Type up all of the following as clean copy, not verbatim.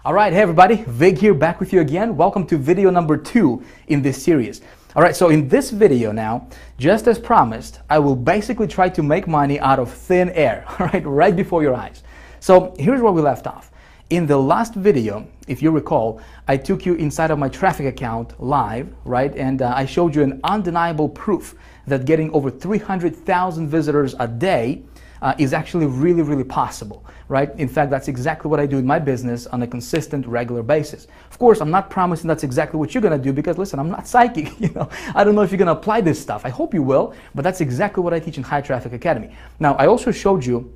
All right, hey everybody, Vig here, back with you again. Welcome to video number 2 in this series. All right, so in this video now, just as promised, I will basically try to make money out of thin air, all right before your eyes. So here's where we left off. In the last video, if you recall, I took you inside of my traffic account live, right? And I showed you an undeniable proof that getting over 300,000 visitors a day is actually really possible, right? In fact, that's exactly what I do in my business on a consistent, regular basis. Of course, I'm not promising that's exactly what you're gonna do because listen, I'm not psychic, I don't know if you're gonna apply this stuff. I hope you will, but that's exactly what I teach in High Traffic Academy. Now, I also showed you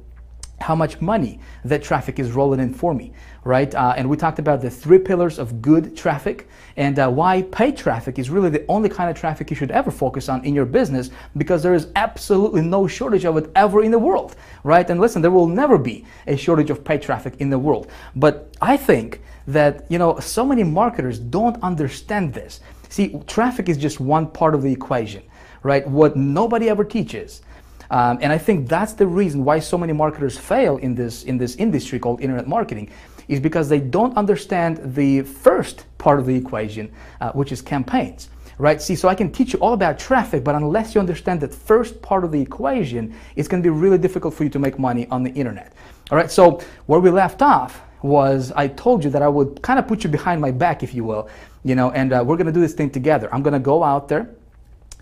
how much money that traffic is rolling in for me, right? And we talked about the 3 pillars of good traffic and why paid traffic is really the only kind of traffic you should ever focus on in your business because there is absolutely no shortage of it ever in the world, right? And listen, there will never be a shortage of paid traffic in the world. But I think that, so many marketers don't understand this. See, traffic is just one part of the equation, right? What nobody ever teaches. And I think that's the reason why so many marketers fail in this industry called internet marketing is because they don't understand the first part of the equation, which is campaigns, right? See, so I can teach you all about traffic, but unless you understand that first part of the equation, it's going to be really difficult for you to make money on the internet. All right, so where we left off was I told you that I would kind of put you behind my back, if you will, and we're going to do this thing together. I'm going to go out there.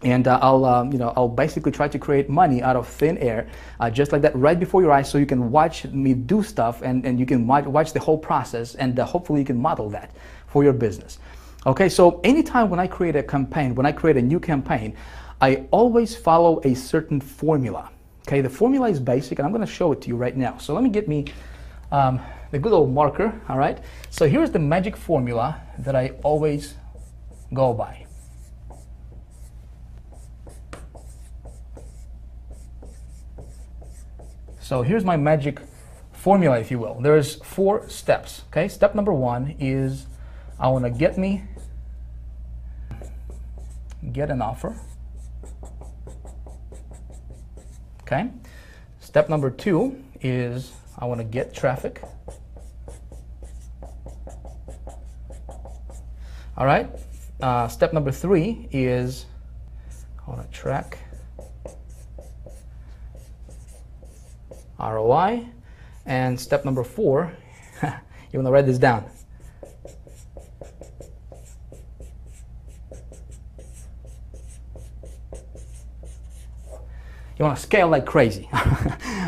And I'll basically try to create money out of thin air, just like that, right before your eyes, so you can watch me do stuff and you can watch the whole process, and hopefully you can model that for your business. Okay, so anytime when I create a campaign, when I create a new campaign, I always follow a certain formula. Okay, the formula is basic, and I'm going to show it to you right now. So let me get me the good old marker. All right, so here's the magic formula that I always go by. So here's my magic formula, if you will. There's 4 steps, okay? Step number 1 is I want to get an offer, okay? Step number 2 is I want to get traffic. All right? Step number 3 is I want to track ROI, and step number 4, you want to write this down. You want to scale like crazy.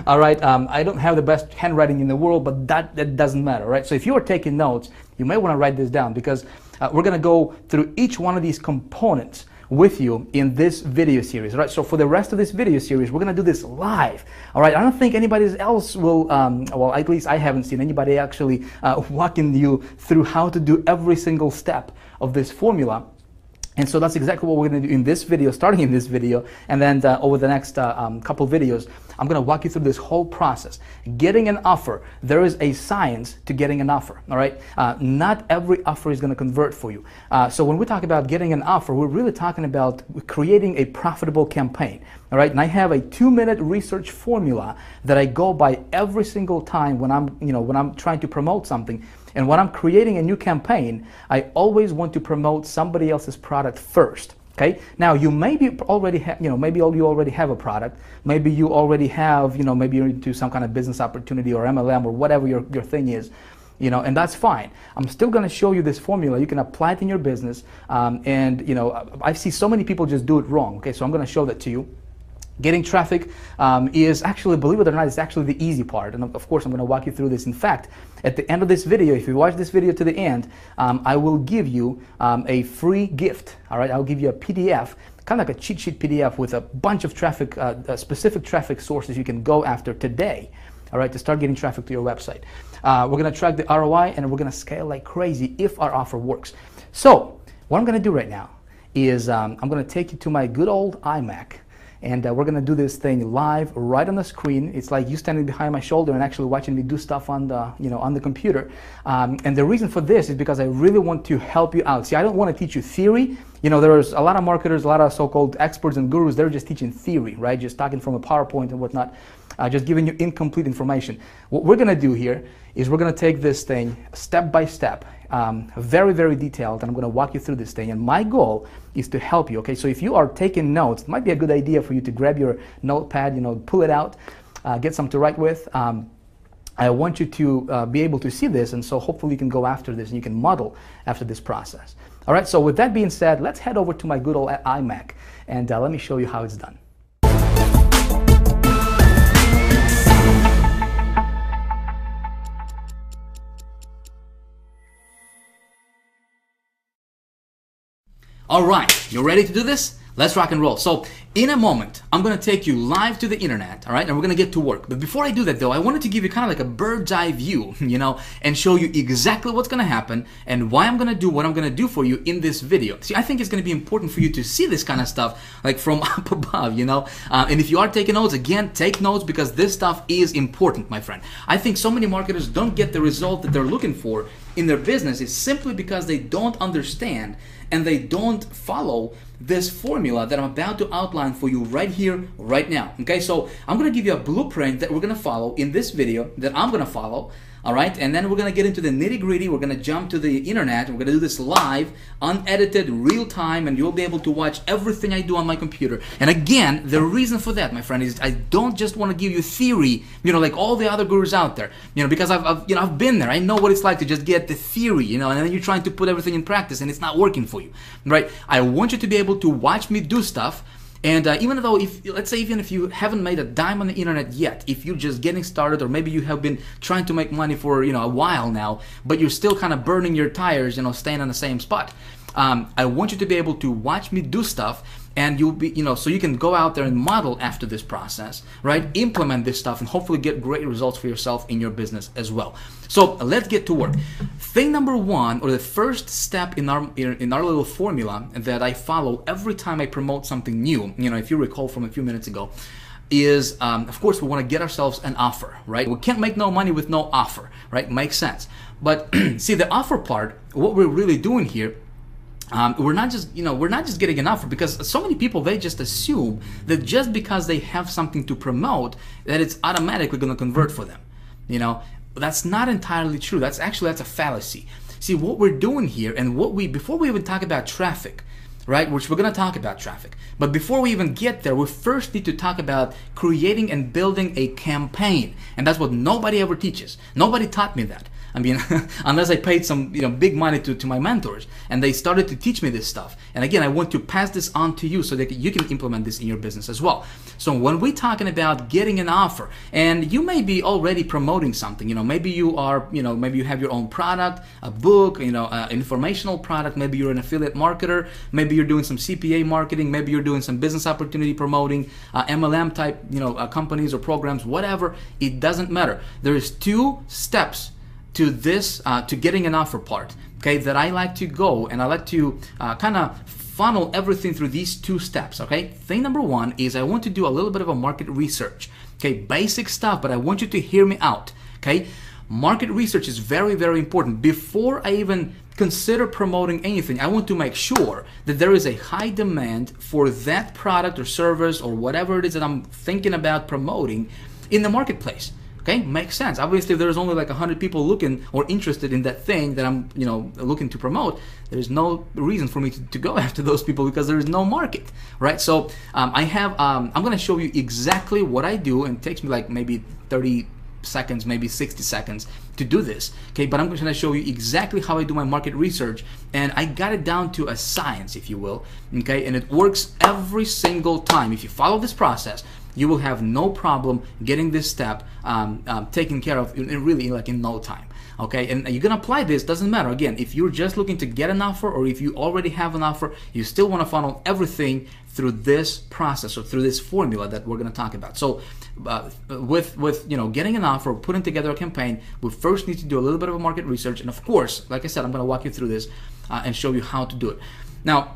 All right, I don't have the best handwriting in the world, but that doesn't matter, right? So if you are taking notes, you may want to write this down because we're going to go through each one of these components with you in this video series, right? So for the rest of this video series, we're gonna do this live, all right? I don't think anybody else will, well, at least I haven't seen anybody actually walking you through how to do every single step of this formula. And so that's exactly what we're going to do in this video, starting in this video, and then over the next couple videos, I'm going to walk you through this whole process. Getting an offer, there is a science to getting an offer, all right? Not every offer is going to convert for you. So when we talk about getting an offer, we're really talking about creating a profitable campaign, all right? And I have a 2-minute research formula that I go by every single time when I'm trying to promote something. And when I'm creating a new campaign, I always want to promote somebody else's product first. Okay. Now you maybe already have, maybe you already have a product. Maybe you already have, maybe you're into some kind of business opportunity or MLM or whatever your thing is, and that's fine. I'm still going to show you this formula. You can apply it in your business, and I see so many people just do it wrong. Okay, so I'm going to show that to you. Getting traffic is actually, believe it or not, it's actually the easy part. And of course, I'm going to walk you through this. In fact, at the end of this video, if you watch this video to the end, I will give you a free gift. All right, I'll give you a PDF, kind of like a cheat sheet PDF with a bunch of traffic, specific traffic sources you can go after today. All right, to start getting traffic to your website. We're going to track the ROI and we're going to scale like crazy if our offer works. So what I'm going to do right now is I'm going to take you to my good old iMac. And we're going to do this thing live right on the screen. It's like you standing behind my shoulder and actually watching me do stuff on the, on the computer. And the reason for this is because I really want to help you out. See, I don't want to teach you theory. you know, there's a lot of marketers, a lot of so-called experts and gurus, they're just teaching theory, right? Just talking from a PowerPoint and whatnot, just giving you incomplete information. What we're gonna do here is we're gonna take this thing step by step, very, very detailed, and I'm gonna walk you through this thing. And my goal is to help you, okay? So if you are taking notes, it might be a good idea for you to grab your notepad, you know, pull it out, get something to write with. I want you to be able to see this, and so hopefully you can go after this and you can model after this process. All right, so with that being said, let's head over to my good old iMac, and let me show you how it's done. All right, you ready to do this? Let's rock and roll. So in a moment, I'm gonna take you live to the internet, all right? And we're gonna get to work. But before I do that though, I wanted to give you kind of like a bird's eye view, you know, and show you exactly what's gonna happen and why I'm gonna do what I'm gonna do for you in this video. See, I think it's gonna be important for you to see this kind of stuff like from up above, you know? And if you are taking notes, again, take notes because this stuff is important, my friend. I think so many marketers don't get the result that they're looking for in their business is simply because they don't understand and they don't follow this formula that I'm about to outline for you right here, right now. Okay, so I'm gonna give you a blueprint that we're gonna follow in this video that I'm gonna follow. All right, and then we're gonna get into the nitty gritty. We're gonna jump to the internet. We're gonna do this live, unedited, real time, and you'll be able to watch everything I do on my computer. And again, the reason for that, my friend, is I don't just want to give you theory, you know, like all the other gurus out there, you know, because I've been there. I know what it's like to just get the theory, you know, and then you're trying to put everything in practice, and it's not working for you, right? I want you to be able to watch me do stuff. And even though, let's say even if you haven't made a dime on the internet yet, if you're just getting started, or maybe you have been trying to make money for, you know, a while now, but you're still kind of burning your tires, you know, staying on the same spot, I want you to be able to watch me do stuff, and you'll be, you know, so you can go out there and model after this process, right? Implement this stuff and hopefully get great results for yourself in your business as well. So let's get to work. Thing number one, or the first step in our little formula that I follow every time I promote something new, you know, if you recall from a few minutes ago, is of course we want to get ourselves an offer, right? We can't make no money with no offer, right? Makes sense. But see, the offer part, what we're really doing here, we're not just getting an offer, because so many people, they just assume that just because they have something to promote that it's automatically going to convert for them. You know, that's not entirely true. That's a fallacy. See, what we're doing here, and before we even talk about traffic, right, which we're going to talk about traffic, but before we even get there, we first need to talk about creating and building a campaign. And that's what nobody ever teaches. Nobody taught me that. I mean, unless I paid some, you know, big money to my mentors, and they started to teach me this stuff. And again, I want to pass this on to you so that you can implement this in your business as well. So when we're talking about getting an offer, and you may be already promoting something, you know, maybe you are, you know, maybe you have your own product, a book, you know, informational product, maybe you're an affiliate marketer, maybe you're doing some CPA marketing, maybe you're doing some business opportunity promoting, MLM type, you know, companies or programs, whatever. It doesn't matter. There is 2 steps to this, to getting an offer part, okay, that I like to go, and I like to kind of funnel everything through these 2 steps, okay? Thing number 1 is I want to do a little bit of a market research, okay? Basic stuff, but I want you to hear me out, okay? Market research is very, very important. Before I even consider promoting anything, I want to make sure that there is a high demand for that product or service or whatever it is that I'm thinking about promoting in the marketplace. Okay, makes sense. Obviously, if there's only like 100 people looking or interested in that thing that I'm, you know, looking to promote, there's no reason for me to go after those people because there is no market, right? So I'm going to show you exactly what I do, and it takes me like maybe 30 seconds, maybe 60 seconds to do this, okay? But I'm going to show you exactly how I do my market research, and I got it down to a science, if you will, okay? And it works every single time. If you follow this process, you will have no problem getting this step taken care of really like in no time. Okay, and you're gonna apply this, doesn't matter. Again, if you're just looking to get an offer, or if you already have an offer, you still want to funnel everything through this process or through this formula that we're gonna talk about. So with you know, getting an offer, putting together a campaign, we first need to do a little bit of a market research, and of course, like I said, I'm gonna walk you through this and show you how to do it. Now,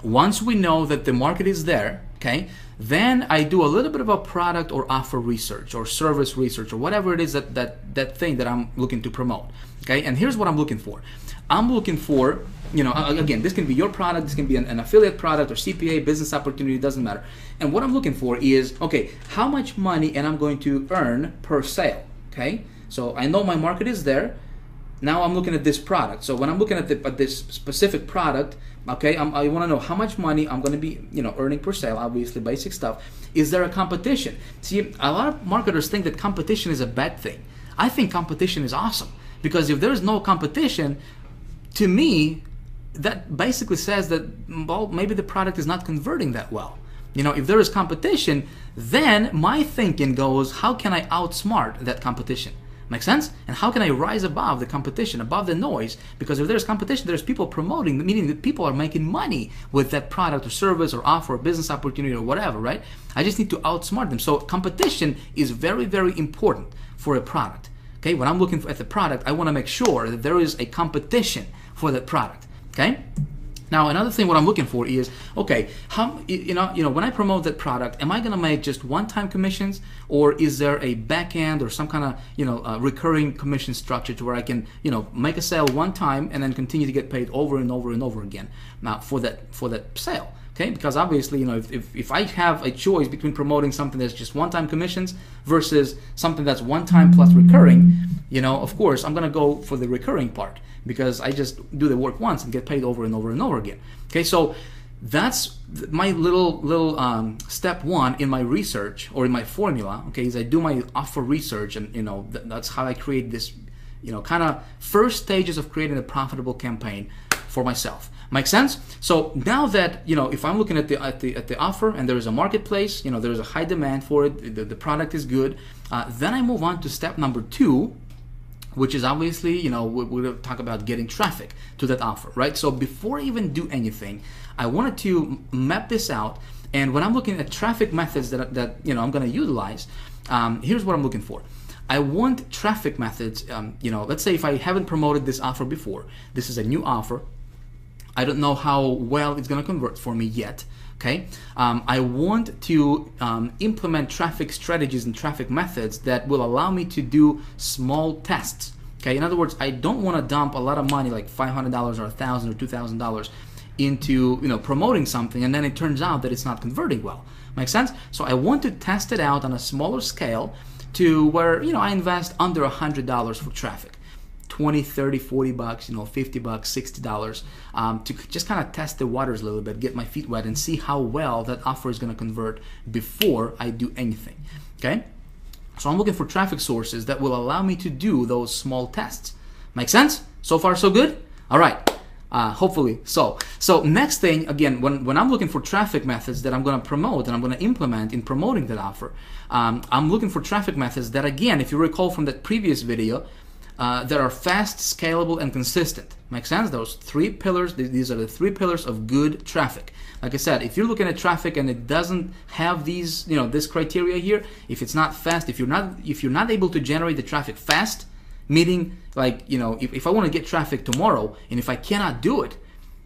once we know that the market is there, Okay, then I do a little bit of a product or offer research or service research or whatever it is that thing that I'm looking to promote. Okay, and here's what I'm looking for. I'm looking for, you know, again, this can be your product, this can be an affiliate product or CPA, business opportunity, doesn't matter. And what I'm looking for is, okay, how much money am I going to earn per sale? Okay, so I know my market is there. Now I'm looking at this product. So when I'm looking at this specific product, okay, I want to know how much money I'm going to be, you know, earning per sale. Obviously, basic stuff. Is there a competition? See, a lot of marketers think that competition is a bad thing. I think competition is awesome, because if there is no competition, to me, that basically says that, well, maybe the product is not converting that well. You know, if there is competition, then my thinking goes, how can I outsmart that competition? Make sense? And how can I rise above the competition, above the noise? Because if there's competition, there's people promoting, meaning that people are making money with that product or service or offer or business opportunity or whatever, right? I just need to outsmart them. So competition is very, very important for a product. Okay, when I'm looking at the product, I want to make sure that there is a competition for that product. Okay. Now, another thing what I'm looking for is, okay, how, you know, when I promote that product, am I going to make just one-time commissions, or is there a back end or some kind of, you know, recurring commission structure to where I can, you know, make a sale one time and then continue to get paid over and over and over again now for that sale? Okay, because obviously, you know, if I have a choice between promoting something that's just one-time commissions versus something that's one-time plus recurring, you know, of course, I'm going to go for the recurring part, because I just do the work once and get paid over and over and over again. Okay, so that's my little step one in my research or in my formula. Okay, is I do my offer research, and you know that's how I create this, you know, kind of first stages of creating a profitable campaign for myself. Make sense? So now that, you know, if I'm looking at the offer and there is a marketplace, you know, there is a high demand for it, the product is good, then I move on to step number 2, which is obviously, you know, we're going to talk about getting traffic to that offer, right? So before I even do anything, I wanted to map this out. And when I'm looking at traffic methods that you know, I'm going to utilize, here's what I'm looking for. I want traffic methods, you know, let's say if I haven't promoted this offer before, this is a new offer. I don't know how well it's going to convert for me yet. Okay, I want to implement traffic strategies and traffic methods that will allow me to do small tests. Okay, in other words, I don't want to dump a lot of money, like $500 or $1,000 or $2,000, into, you know, promoting something and then it turns out that it's not converting well. Make sense? So I want to test it out on a smaller scale to where, you know, I invest under $100 for traffic. 20, 30, 40 bucks, you know, 50 bucks, $60, to just kind of test the waters a little bit, get my feet wet and see how well that offer is going to convert before I do anything. Okay? So I'm looking for traffic sources that will allow me to do those small tests. Make sense? So far, so good? All right. Hopefully so. So next thing, again, when I'm looking for traffic methods that I'm going to promote and I'm going to implement in promoting that offer, I'm looking for traffic methods that, again, if you recall from that previous video, that are fast, scalable, and consistent. Make sense? Those 3 pillars, these are the 3 pillars of good traffic. Like I said, if you're looking at traffic and it doesn't have these, you know, this criteria here, if it's not fast, if you're not able to generate the traffic fast, meaning, like, you know, if I want to get traffic tomorrow and if I cannot do it,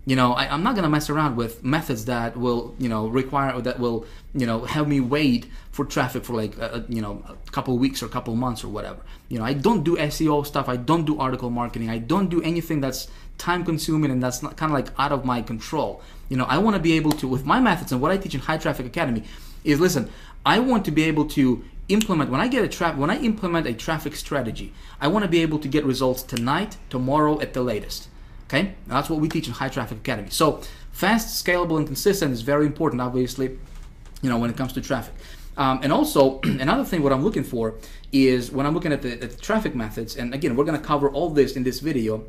you know, I'm not going to mess around with methods that will, you know, require, or that will, you know, have me wait for traffic for like, you know, a couple of weeks or a couple of months or whatever. You know, I don't do SEO stuff. I don't do article marketing. I don't do anything that's time consuming and that's not kind of like out of my control. You know, I want to be able to, with my methods and what I teach in High Traffic Academy is, listen, I want to be able to implement, when I implement a traffic strategy, I want to be able to get results tonight, tomorrow at the latest. Okay, that's what we teach in High Traffic Academy. So fast, scalable, and consistent is very important, obviously, you know, when it comes to traffic. And also, another thing what I'm looking for is when I'm looking at the traffic methods, and again, we're going to cover all this in this video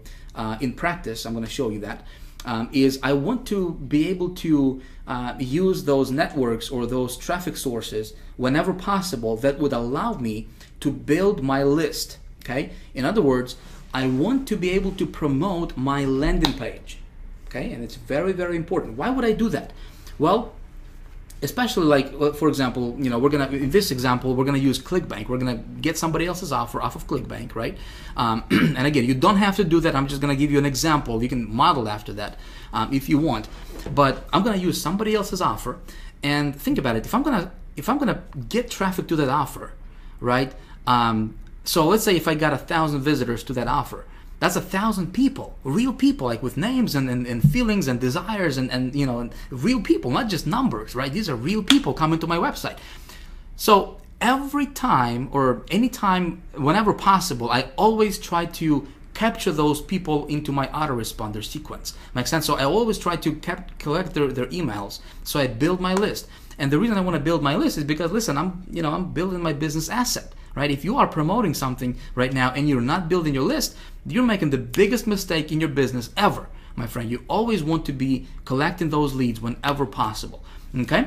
in practice. I'm going to show you that. Is I want to be able to use those networks or those traffic sources whenever possible that would allow me to build my list. Okay, in other words, I want to be able to promote my landing page. Okay, and it's very, very important. Why would I do that? Well, especially like, for example, you know, in this example, we're gonna use ClickBank. We're gonna get somebody else's offer off of ClickBank, right? And again, you don't have to do that. I'm just gonna give you an example. You can model after that if you want. But I'm gonna use somebody else's offer, And think about it. If I'm gonna get traffic to that offer, right? So let's say if I got 1,000 visitors to that offer, that's 1,000 people, real people, like with names and feelings and desires and you know, and real people, not just numbers, right? These are real people coming to my website. So every time or anytime, whenever possible, I always try to capture those people into my autoresponder sequence. Makes sense? So I always try to collect their emails. So I build my list. And the reason I want to build my list is because, listen, I'm building my business asset, right? If you are promoting something right now and you're not building your list, you're making the biggest mistake in your business ever, my friend. You always want to be collecting those leads whenever possible, okay?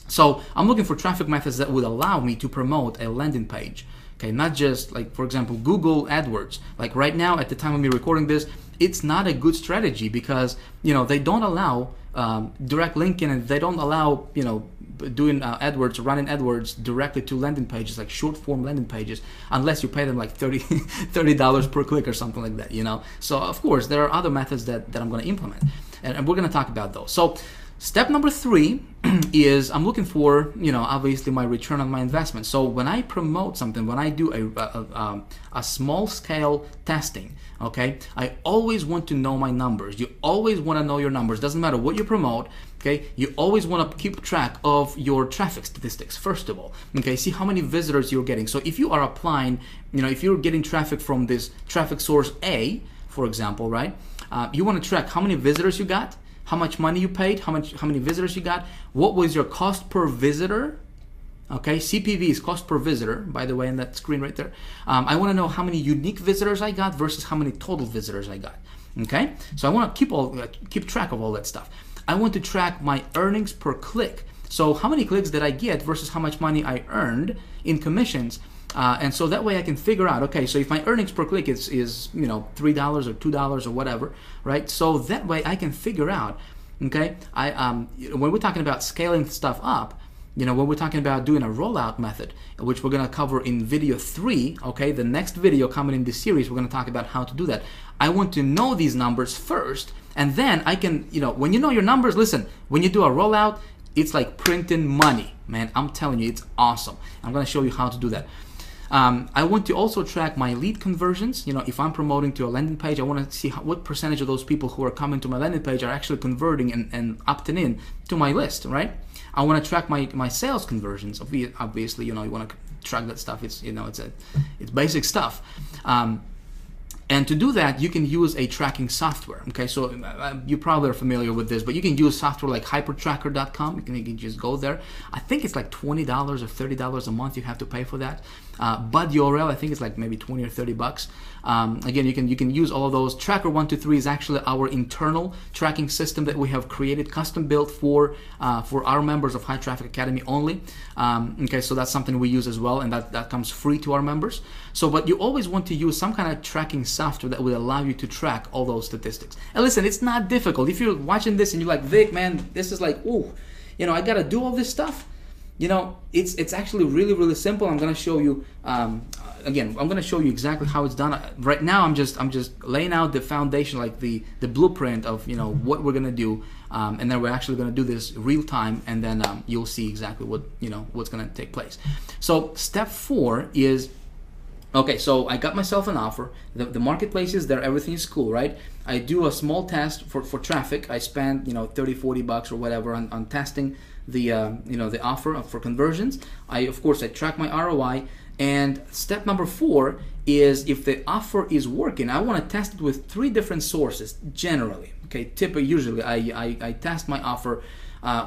So I'm looking for traffic methods that would allow me to promote a landing page. Okay, not just like, for example, Google AdWords. Like right now, at the time of me recording this, it's not a good strategy because, you know, they don't allow direct linking, and they don't allow, you know, doing AdWords, running AdWords directly to landing pages, like short form landing pages, unless you pay them like $30 per click or something like that, you know. So of course, there are other methods that I'm going to implement, and we're going to talk about those. So step number 3 is I'm looking for, you know, obviously my return on my investment. So when I promote something, when I do a small scale testing, okay, I always want to know my numbers. You always want to know your numbers. Doesn't matter what you promote, okay, you always want to keep track of your traffic statistics, first of all, okay, see how many visitors you're getting. So if you are applying, you know, if you're getting traffic from this traffic source A, for example, right, you want to track how many visitors you got, how much money you paid, how many visitors you got, what was your cost per visitor, okay, CPV is cost per visitor, by the way, in that screen right there. I want to know how many unique visitors I got versus how many total visitors I got, okay? So I want to keep track of all that stuff. I want to track my earnings per click. So how many clicks did I get versus how much money I earned in commissions, and so that way I can figure out, okay, so if my earnings per click is you know, $3 or $2 or whatever, right? So that way I can figure out, okay, when we're talking about scaling stuff up, you know, when we're talking about doing a rollout method, which we're going to cover in video 3, okay, the next video coming in this series, we're going to talk about how to do that. I want to know these numbers first, and then I can, you know, when you know your numbers, listen, when you do a rollout, it's like printing money, man. I'm telling you, it's awesome. I'm going to show you how to do that. I want to also track my lead conversions. You know, if I'm promoting to a landing page, I want to see what percentage of those people who are coming to my landing page are actually converting and opting in to my list, right? I want to track my sales conversions. Obviously, you know, you want to track that stuff. It's, you know, it's basic stuff. And to do that, you can use a tracking software. Okay, so you probably are familiar with this, but you can use software like hypertracker.com. You can just go there. I think it's like $20 or $30 a month you have to pay for that. Bud URL, I think it's like maybe 20 or 30 bucks. Again, you can use all of those. Tracker 123 is actually our internal tracking system that we have created, custom built for our members of High Traffic Academy only. Okay, so that's something we use as well, and that comes free to our members. So, but you always want to use some kind of tracking software that will allow you to track all those statistics. And listen, it's not difficult. If you're watching this and you're like, Vic, man, this is like, ooh, you know, I gotta do all this stuff. You know, it's actually really, really simple. I'm gonna show you. Again, I'm gonna show you exactly how it's done. Right now, I'm just laying out the foundation, like the blueprint of, you know, what we're gonna do, and then we're actually gonna do this real time, and then you'll see exactly what, you know, what's gonna take place. So step 4 is, okay, so I got myself an offer. The marketplace is there, everything is cool, right? I do a small test for traffic. I spend, you know, 30, 40 bucks or whatever on testing the you know, the offer for conversions. Of course I track my ROI. And step number 4 is, if the offer is working, I want to test it with 3 different sources generally. Okay, usually I test my offer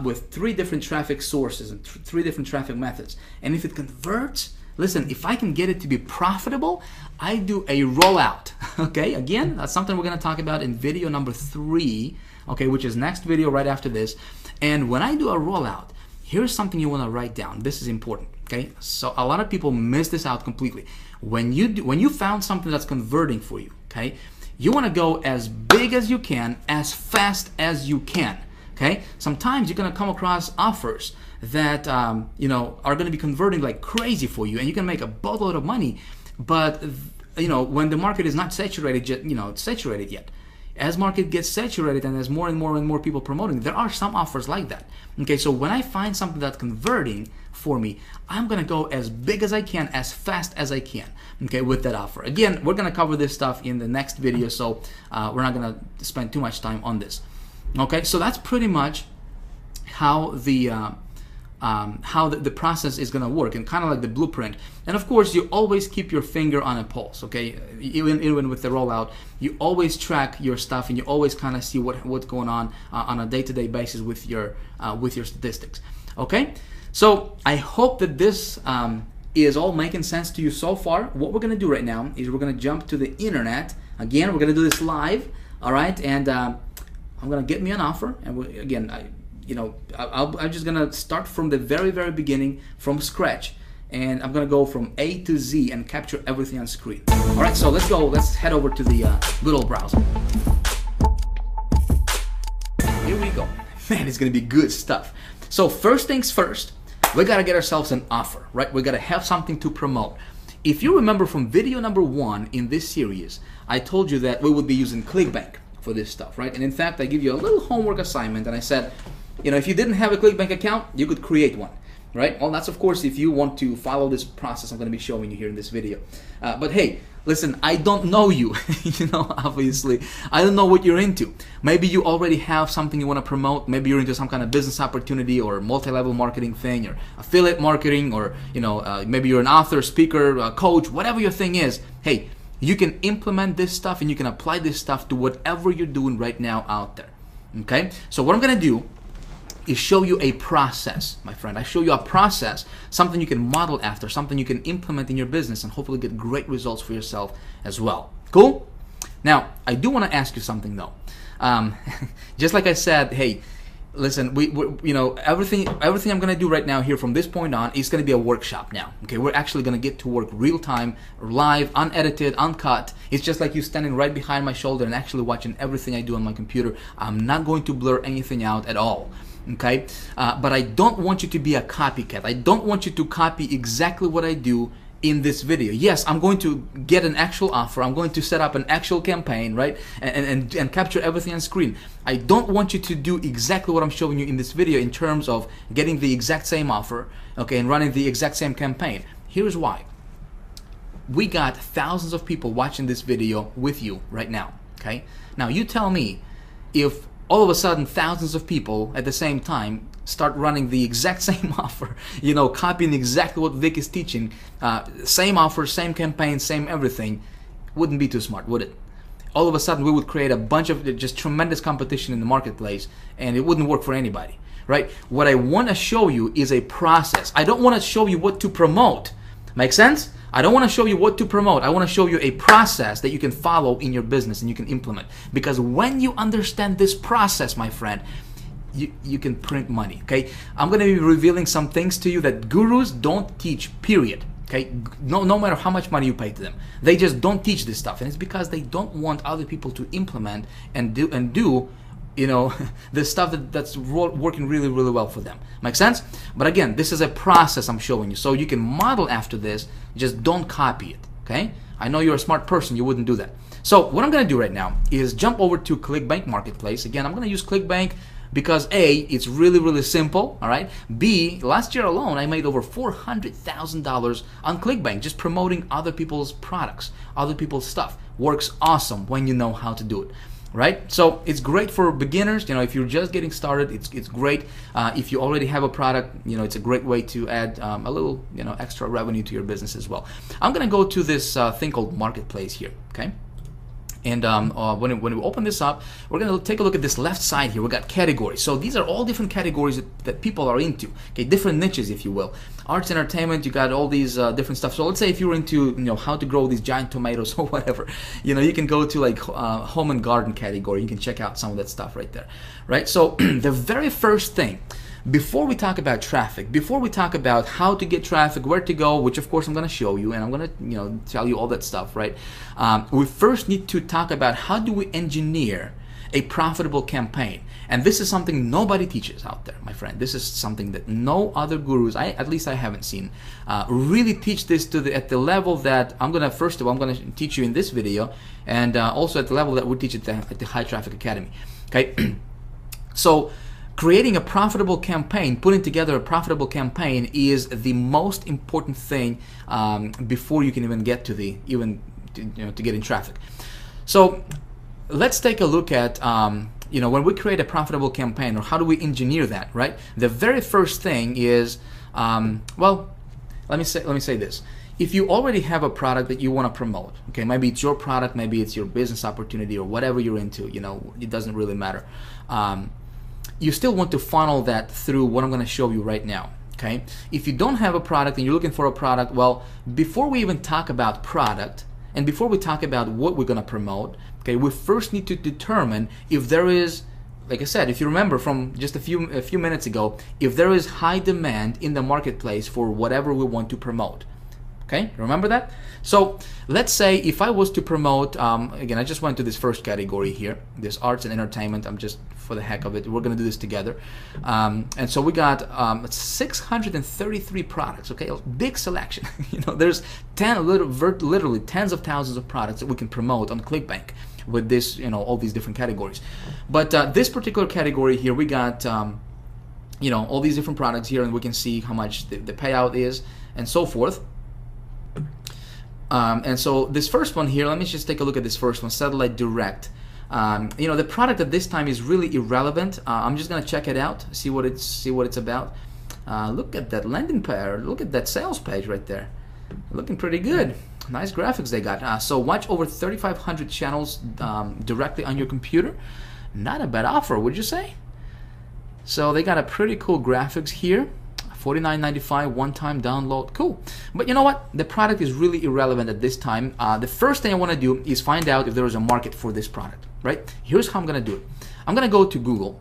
with 3 different traffic sources and 3 different traffic methods. And if it converts, listen, if I can get it to be profitable, I do a rollout. Okay, again, that's something we're going to talk about in video number 3, okay, which is next video right after this. And when I do a rollout, here's something you want to write down. This is important, okay? So a lot of people miss this out completely. When you found something that's converting for you, okay, you want to go as big as you can, as fast as you can, okay? Sometimes you're going to come across offers that you know, are going to be converting like crazy for you, and you can make a boatload of money. But you know, when the market is not saturated yet, as market gets saturated and as more and more people promoting, there are some offers like that. Okay, so when I find something that's converting for me, I'm gonna go as big as I can, as fast as I can, okay, with that offer. Again, we're gonna cover this stuff in the next video, so we're not gonna spend too much time on this. Okay, so that's pretty much how the process is going to work, and kind of like the blueprint. And of course, you always keep your finger on a pulse, okay? Even with the rollout, you always track your stuff, and you always kind of see what's going on a day-to-day basis with your statistics, okay? So I hope that this is all making sense to you so far. What we're going to do right now is we're going to jump to the internet. Again, we're going to do this live, all right? And I'm going to get me an offer, and I'm just gonna start from the very beginning, from scratch, and I'm gonna go from A to Z and capture everything on screen. All right, so let's go. Let's head over to the good old browser. Here we go. Man, it's gonna be good stuff. So first things first, we gotta get ourselves an offer, right? We gotta have something to promote. If you remember from video number 1 in this series, I told you that we would be using ClickBank for this stuff, right? And in fact, I give you a little homework assignment, and I said, if you didn't have a ClickBank account, you could create one, right? Well, that's of course if you want to follow this process I'm going to be showing you here in this video. But hey, listen, I don't know you, obviously. I don't know what you're into. Maybe you already have something you want to promote. Maybe you're into some kind of business opportunity or multi-level marketing thing or affiliate marketing, or, maybe you're an author, speaker, coach, whatever your thing is. Hey, you can implement this stuff and you can apply this stuff to whatever you're doing right now out there, okay? So what I'm going to do is show you a process, my friend. I show you a process, something you can model after, something you can implement in your business and hopefully get great results for yourself as well. Cool? Now, I do want to ask you something though. Just like I said, hey, listen, everything I'm going to do right now here from this point on is going to be a workshop now. Okay, we're actually going to get to work real time, live, unedited, uncut. It's just like you standing right behind my shoulder and actually watching everything I do on my computer. I'm not going to blur anything out at all. Okay, but I don't want you to be a copycat. I don't want you to copy exactly what I do in this video. Yes, I'm going to get an actual offer. I'm going to set up an actual campaign, right? And capture everything on screen. I don't want you to do exactly what I'm showing you in this video in terms of getting the exact same offer, okay, and running the exact same campaign. Here's why. We got thousands of people watching this video with you right now, okay? Now you tell me if all of a sudden thousands of people at the same time start running the exact same offer, copying exactly what Vic is teaching, same offer, same campaign, same everything, wouldn't be too smart, would it? All of a sudden we would create a bunch of just tremendous competition in the marketplace, and it wouldn't work for anybody, right? What I want to show you is a process. I don't want to show you what to promote. Make sense? I don't want to show you what to promote. I want to show you a process that you can follow in your business and you can implement. Because when you understand this process, my friend, you can print money, okay? I'm going to be revealing some things to you that gurus don't teach, period. Okay, no matter how much money you pay to them, they just don't teach this stuff, and it's because they don't want other people to implement and do the stuff that's working really well for them. Make sense? But again, this is a process I'm showing you, so you can model after this. Just don't copy it. Okay? I know you're a smart person, you wouldn't do that. So what I'm going to do right now is jump over to ClickBank Marketplace. Again, I'm going to use ClickBank because A, it's really simple, all right? B, last year alone, I made over $400,000 on ClickBank just promoting other people's products, other people's stuff. Works awesome when you know how to do it, right? So it's great for beginners. If you're just getting started, it's great. If you already have a product, it's a great way to add a little, extra revenue to your business as well. I'm gonna go to this thing called Marketplace here, okay? And when we open this up, we're going to take a look at this left side here. We got categories. So these are all different categories that people are into. Okay, different niches, if you will. Arts, entertainment. You got all these different stuff. So let's say if you're into how to grow these giant tomatoes or whatever, you can go to like home and garden category. You can check out some of that stuff right there, right? So the very first thing, before we talk about traffic, before we talk about how to get traffic, where to go, which of course I'm going to show you, and I'm going to tell you all that stuff, right? We first need to talk about how do we engineer a profitable campaign. And this is something nobody teaches out there, my friend. This is something that no other gurus, at least I haven't seen, really teach this at the level that I'm gonna, first of all, I'm gonna teach you in this video, and also at the level that we teach at the High Traffic Academy. Okay, so creating a profitable campaign, putting together a profitable campaign is the most important thing before you can even get to to get in traffic. So let's take a look at when we create a profitable campaign, or how do we engineer that, right? The very first thing is, well, let me say this. If you already have a product that you want to promote, okay, maybe it's your product, maybe it's your business opportunity, or whatever you're into, it doesn't really matter. You still want to funnel that through what I'm going to show you right now. Okay, if you don't have a product and you're looking for a product, well, before we even talk about product, and before we talk about what we're going to promote, okay, we first need to determine if there is, like I said, if you remember from just a few minutes ago, if there is high demand in the marketplace for whatever we want to promote. Okay, remember that? So let's say if I was to promote, again, I just went to this first category here, this arts and entertainment. I'm just, for the heck of it, we're gonna do this together. And so we got 633 products, okay, a big selection. There's literally tens of thousands of products that we can promote on ClickBank with this, all these different categories. But this particular category here, we got, all these different products here, and we can see how much the payout is and so forth. And so this first one here, let me just take a look at this first one, Satellite Direct. The product at this time is really irrelevant. I'm just gonna check it out, see what it's about. Look at that landing page, look at that sales page right there, looking pretty good. Nice graphics they got. So watch over 3,500 channels directly on your computer. Not a bad offer, would you say? So they got a pretty cool graphics here. $49.95 one-time download, cool. But you know what? The product is really irrelevant at this time. The first thing I want to do is find out if there is a market for this product, right? Here's how I'm going to do it. I'm going to go to Google,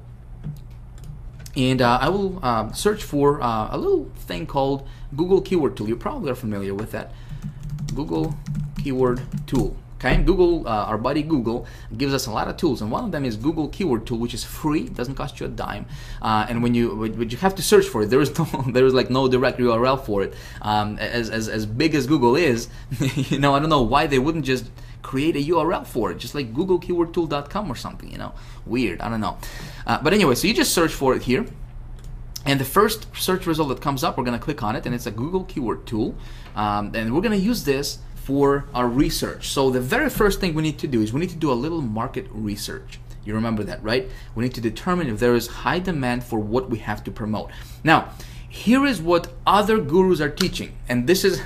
and I will search for a little thing called Google Keyword Tool. You probably are familiar with that. Google Keyword Tool. Okay, Google, our buddy Google, gives us a lot of tools, and one of them is Google Keyword Tool, which is free. It doesn't cost you a dime, and when you have to search for it, there is like no direct URL for it. As big as Google is, I don't know why they wouldn't just create a URL for it, just like googlekeywordtool.com or something. Weird. I don't know, but anyway, so you just search for it here. And the first search result that comes up, we're going to click on it, and it's a Google Keyword Tool, and we're going to use this for our research. So the very first thing we need to do is we need to do a little market research. You remember that, right? We need to determine if there is high demand for what we have to promote. Now, here is what other gurus are teaching, and this is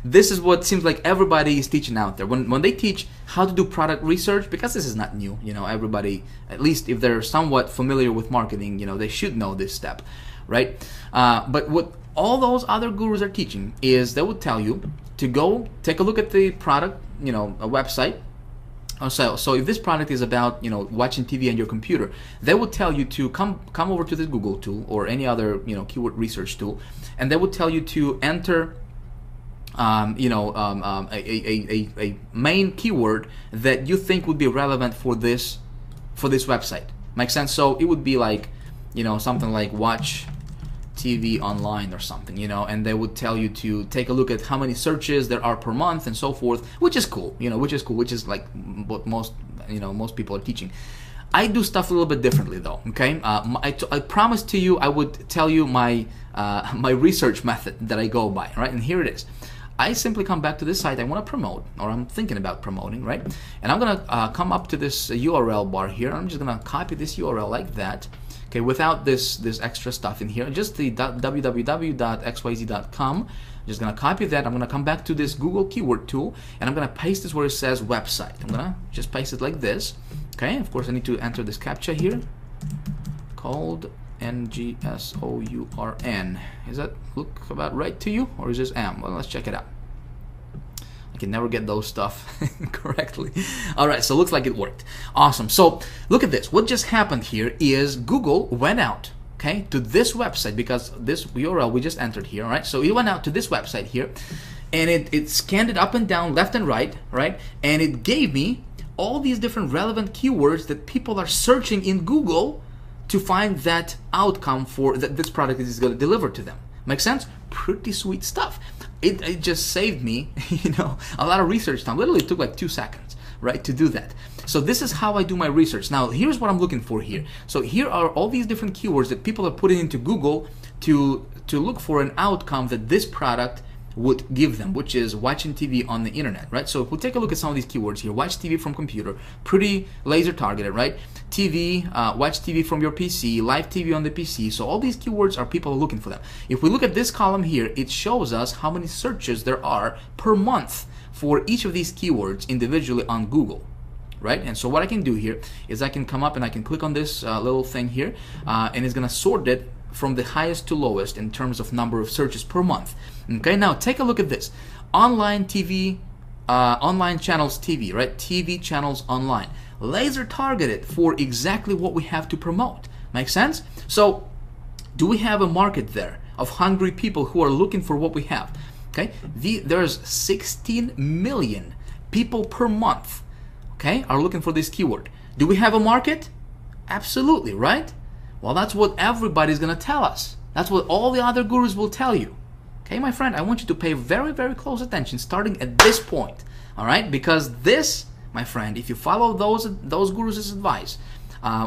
this is what seems like everybody is teaching out there. When they teach how to do product research, because this is not new, everybody, at least if they're somewhat familiar with marketing, they should know this step, right? But what all those other gurus are teaching is they would tell you to go take a look at the product, a website. So if this product is about watching TV on your computer, they will tell you to come over to this Google tool or any other keyword research tool, and they will tell you to enter a main keyword that you think would be relevant for this website. Makes sense? So it would be like something like watch TV online or something, and they would tell you to take a look at how many searches there are per month and so forth, which is cool, which is like what most people are teaching. I do stuff a little bit differently though, okay? I promised to you I would tell you my my research method that I go by, right? And here it is. I simply come back to this site I want to promote, or I'm thinking about promoting, right? And I'm gonna come up to this URL bar here. I'm just gonna copy this URL like that. Okay, without this extra stuff in here, just the www.xyz.com. I'm just gonna copy that. I'm gonna come back to this Google Keyword Tool, and I'm gonna paste this where it says website. I'm gonna just paste it like this. Okay, of course I need to enter this CAPTCHA here, called NGSOURN. Does that look about right to you, or is this M? Well, let's check it out. I can never get those stuff correctly. All right, so it looks like it worked. Awesome. So look at this. What just happened here is Google went out, okay, to this website, because this URL we just entered here, all right? So it went out to this website here, and it scanned it up and down, left and right, and it gave me all these different relevant keywords that people are searching in Google to find that outcome for that this product is going to deliver to them. Make sense? Pretty sweet stuff. It just saved me, a lot of research time. Literally, it took like 2 seconds, right, to do that. So this is how I do my research. Now, here's what I'm looking for here. So here are all these different keywords that people are putting into Google to look for an outcome that this product would give them, which is watching TV on the internet, right? So if we take a look at some of these keywords here, watch TV from computer, pretty laser targeted, right? TV, watch TV from your PC, live TV on the PC. So all these keywords are people looking for them. If we look at this column here, it shows us how many searches there are per month for each of these keywords individually on Google, right? And so what I can do here is I can come up and I can click on this little thing here, and it's gonna sort it from the highest to lowest in terms of number of searches per month. Okay, now take a look at this. Online TV, online channels TV, right? TV channels online. Laser targeted for exactly what we have to promote. Make sense? So, do we have a market there of hungry people who are looking for what we have? Okay, there's 16 million people per month, okay, are looking for this keyword. Do we have a market? Absolutely, right? Well, that's what everybody's gonna tell us. That's what all the other gurus will tell you. Okay, my friend, I want you to pay very, very close attention starting at this point, all right? Because this, my friend, if you follow those gurus' advice,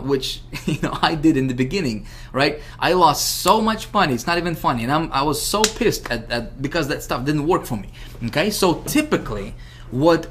which I did in the beginning, right? I lost so much money. It's not even funny, and I was so pissed at because that stuff didn't work for me. Okay, so typically, what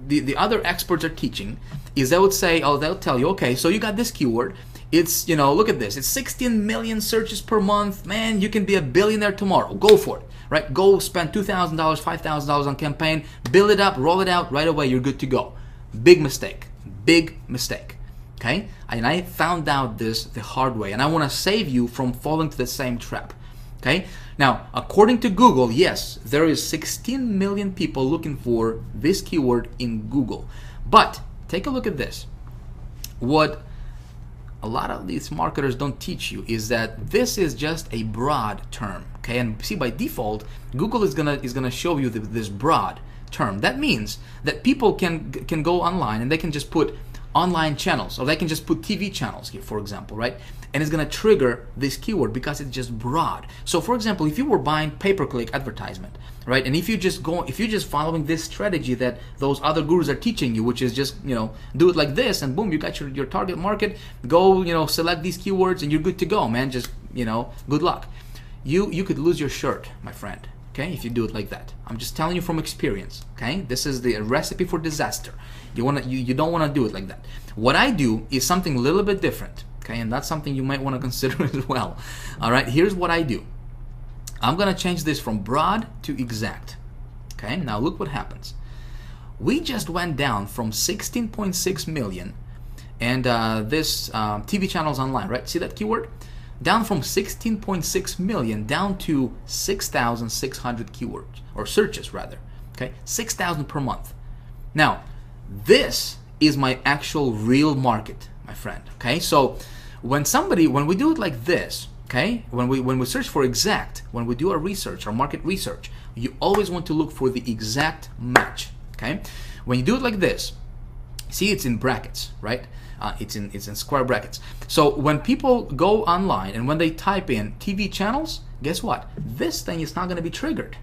the other experts are teaching is they would say, they'll tell you, okay, so you got this keyword. It's, look at this. It's 16 million searches per month. Man, you can be a billionaire tomorrow. Go for it, right? Go spend $2,000, $5,000 on campaign, build it up, roll it out right away. You're good to go. Big mistake. Big mistake. Okay? And I found out this the hard way, and I want to save you from falling to the same trap. Okay? Now, according to Google, yes, there is 16 million people looking for this keyword in Google. But take a look at this. What a lot of these marketers don't teach you is that this is just a broad term. Okay? And see, by default, Google is gonna show you this broad term. That means that people can go online and they can just put online channels, or they can just put TV channels here, for example, right? And it's gonna trigger this keyword because it's just broad. So for example, if you were buying pay-per-click advertisement, right? And if you're just following this strategy that those other gurus are teaching you, which is just, do it like this and boom, you got your target market, go, select these keywords and you're good to go, man. Just, good luck. You could lose your shirt, my friend. Okay, if you do it like that. I'm just telling you from experience. Okay, this is the recipe for disaster. You don't want to do it like that. What I do is something a little bit different. Okay, and that's something you might want to consider as well. All right, here's what I do. I'm gonna change this from broad to exact. Okay, now look what happens. We just went down from 16.6 million, and this TV channels online, right? See that keyword? Down from 16.6 million down to 6,600 keywords, or searches rather, okay? 6,000 per month. Now, this is my actual real market, my friend, okay? So when we do it like this, okay, when we search for exact, when we do our research, our market research, you always want to look for the exact match, okay? When you do it like this, see, it's in brackets, right? It's in square brackets. So when people go online and when they type in TV channels, guess what? This thing is not going to be triggered.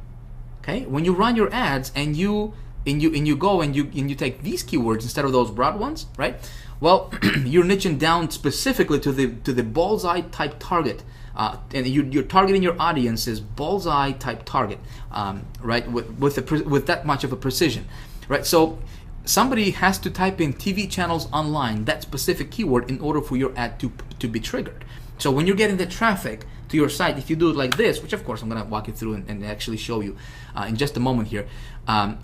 Okay? When you run your ads and you go and you take these keywords instead of those broad ones, right? Well, you're niching down specifically to the bullseye type target, and you're targeting your audience's bullseye type target, right? With that much of a precision, right? So somebody has to type in TV channels online, that specific keyword, in order for your ad to be triggered. So when you're getting the traffic to your site, if you do it like this, which of course I'm going to walk you through and actually show you in just a moment here,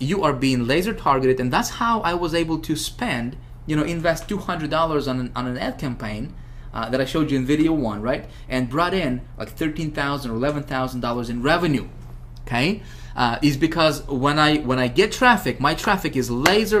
you are being laser targeted, and that's how I was able to spend, invest $200 on an ad campaign that I showed you in video 1, right? And brought in like $13,000 or $11,000 in revenue. Okay, is because when I get traffic, my traffic is laser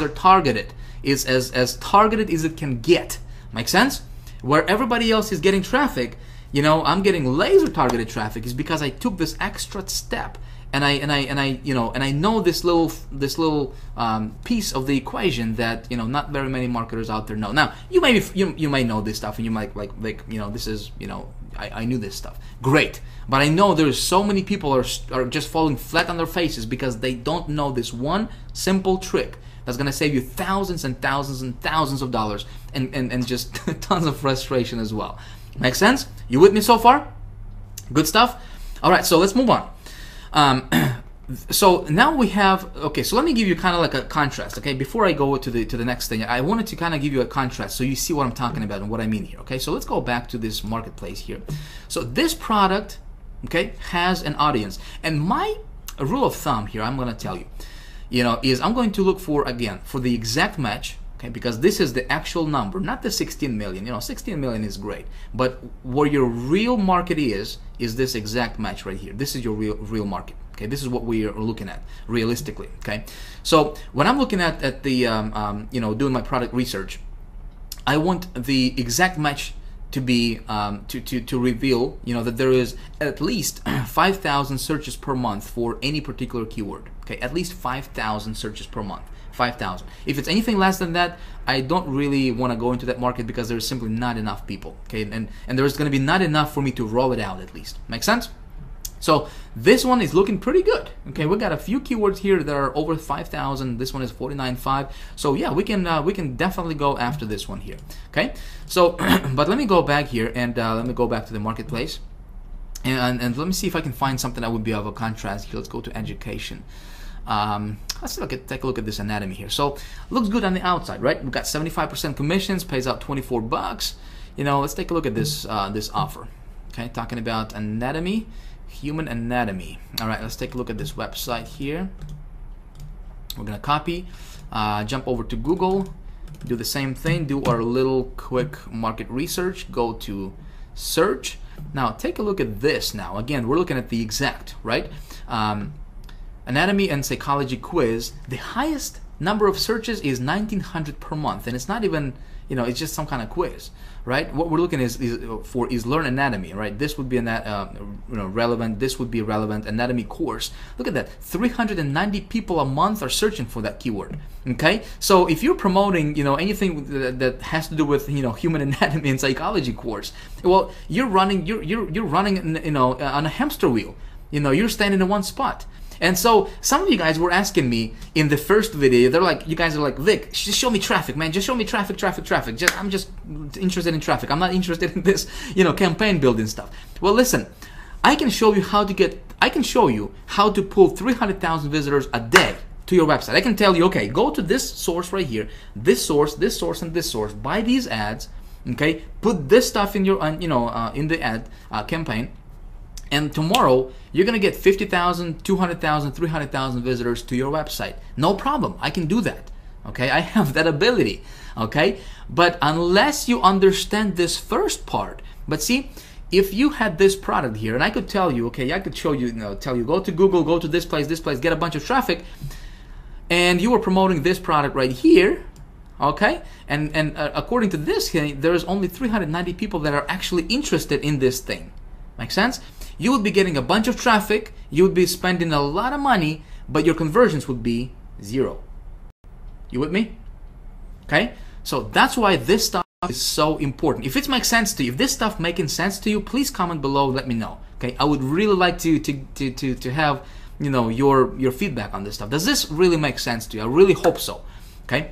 targeted. Is as targeted as it can get. Make sense? Where everybody else is getting traffic, I'm getting laser targeted traffic is because I took this extra step I know this little piece of the equation that not very many marketers out there know. Now you may know this stuff, and you might like this is I knew this stuff. Great, but I know there's so many people are just falling flat on their faces because they don't know this one simple trick that's gonna save you thousands and thousands and thousands of dollars and just tons of frustration as well. Make sense? You with me so far? Good stuff. All right, so let's move on. So now we have, okay, so let me give you kind of like a contrast, okay? Before I go to the next thing, I wanted to kind of give you a contrast so you see what I'm talking about and what I mean here, okay? So let's go back to this marketplace here. So this product, okay, has an audience. And my rule of thumb here, I'm going to tell you, is I'm going to look for, again, for the exact match, okay? Because this is the actual number, not the 16 million. 16 million is great. But where your real market is this exact match right here. This is your real market. Okay, this is what we are looking at realistically. Okay, so when I'm looking at the doing my product research, I want the exact match to be to reveal that there is at least 5,000 searches per month for any particular keyword. Okay, at least 5,000 searches per month. 5,000. If it's anything less than that, I don't really want to go into that market because there's simply not enough people. Okay, and there's going to be not enough for me to roll it out at least. Make sense? So this one is looking pretty good. Okay, we got a few keywords here that are over 5,000. This one is 49.5. So yeah, we can definitely go after this one here. Okay, so but let me go back here and let me go back to the marketplace and let me see if I can find something that would be of a contrast here. Let's go to education. Let's take a look at this anatomy here. So looks good on the outside, right? We've got 75% commissions, pays out 24 bucks. Let's take a look at this this offer. Okay, talking about anatomy. Human anatomy. All right, let's take a look at this website here. We're gonna copy, jump over to Google, do the same thing, do our little quick market research, go to search. Now take a look at this. Now again, we're looking at the exact, right? Anatomy and psychology quiz. The highest number of searches is 1,900 per month, and it's not even, it's just some kind of quiz, right? What we're looking is learn anatomy, right? This would be relevant. This would be relevant anatomy course. Look at that, 390 people a month are searching for that keyword. Okay, so if you're promoting, anything that has to do with, human anatomy and psychology course, well, you're running, you're running, on a hamster wheel. You're standing in one spot. And so some of you guys were asking me in the first video, you guys are like, Vic, just show me traffic, man. Just show me traffic. I'm just interested in traffic. I'm not interested in this, campaign building stuff. Well, listen, I can show you how to pull 300,000 visitors a day to your website. I can tell you, okay, go to this source right here, this source, and this source, buy these ads, okay, put this stuff in your, in the ad campaign. And tomorrow, you're going to get 50,000, 200,000, 300,000 visitors to your website. No problem. I can do that. Okay, I have that ability. Okay, but unless you understand this first part, but see, if you had this product here, and I could tell you, okay, I could show you, tell you, go to Google, go to this place, get a bunch of traffic, and you were promoting this product right here, okay, and according to this, there is only 390 people that are actually interested in this thing. Make sense? You would be getting a bunch of traffic, you would be spending a lot of money, but your conversions would be 0. You with me? Okay? So that's why this stuff is so important. If it makes sense to you, if this stuff making sense to you, please comment below, let me know. Okay? I would really like to have, your feedback on this stuff. Does this really make sense to you? I really hope so. Okay?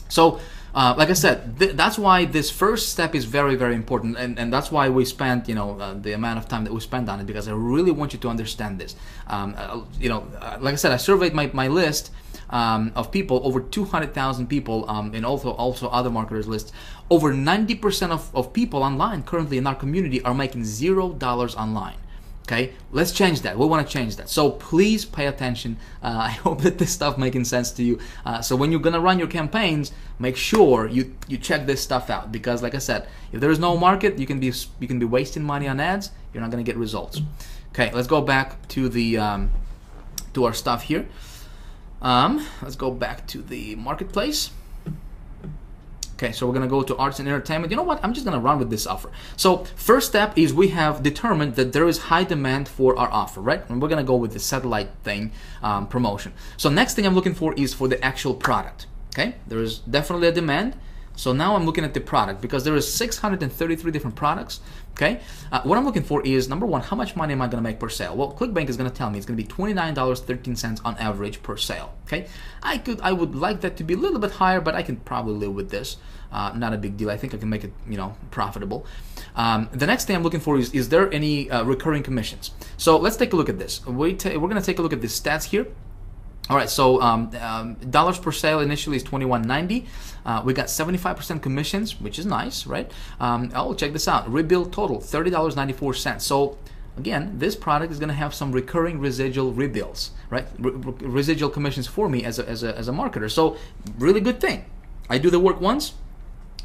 So like I said, that's why this first step is very, very important, and that's why we spent, the amount of time that we spent on it, because I really want you to understand this. Like I said, I surveyed my list of people, over 200,000 people, and also other marketers lists. Over 90% of people online currently in our community are making $0 online. Okay, let's change that. We want to change that. So please pay attention. I hope that this stuff making sense to you. So when you're gonna run your campaigns, make sure you check this stuff out, because like I said, if there is no market, you can be wasting money on ads. You're not gonna get results. Okay, let's go back to the to our stuff here. Let's go back to the marketplace. Okay, so we're gonna go to arts and entertainment. You know what? I'm just gonna run with this offer. So first step is we have determined that there is high demand for our offer, right? And we're gonna go with the satellite thing, promotion. So next thing I'm looking for is for the actual product. Okay, there is definitely a demand. So now I'm looking at the product because there is 633 different products. Okay, what I'm looking for is number one, how much money am I going to make per sale? Well, ClickBank is going to tell me it's going to be $29.13 on average per sale. Okay, I would like that to be a little bit higher, but I can probably live with this. Not a big deal. I think I can make it, profitable. The next thing I'm looking for is there any recurring commissions? So let's take a look at this. We're going to take a look at the stats here. All right, so dollars per sale initially is $21.90. We got 75% commissions, which is nice, right? Oh, check this out. Rebill total, $30.94. So again, this product is going to have some recurring residual rebills, right? Residual commissions for me as a marketer. So really good thing. I do the work once,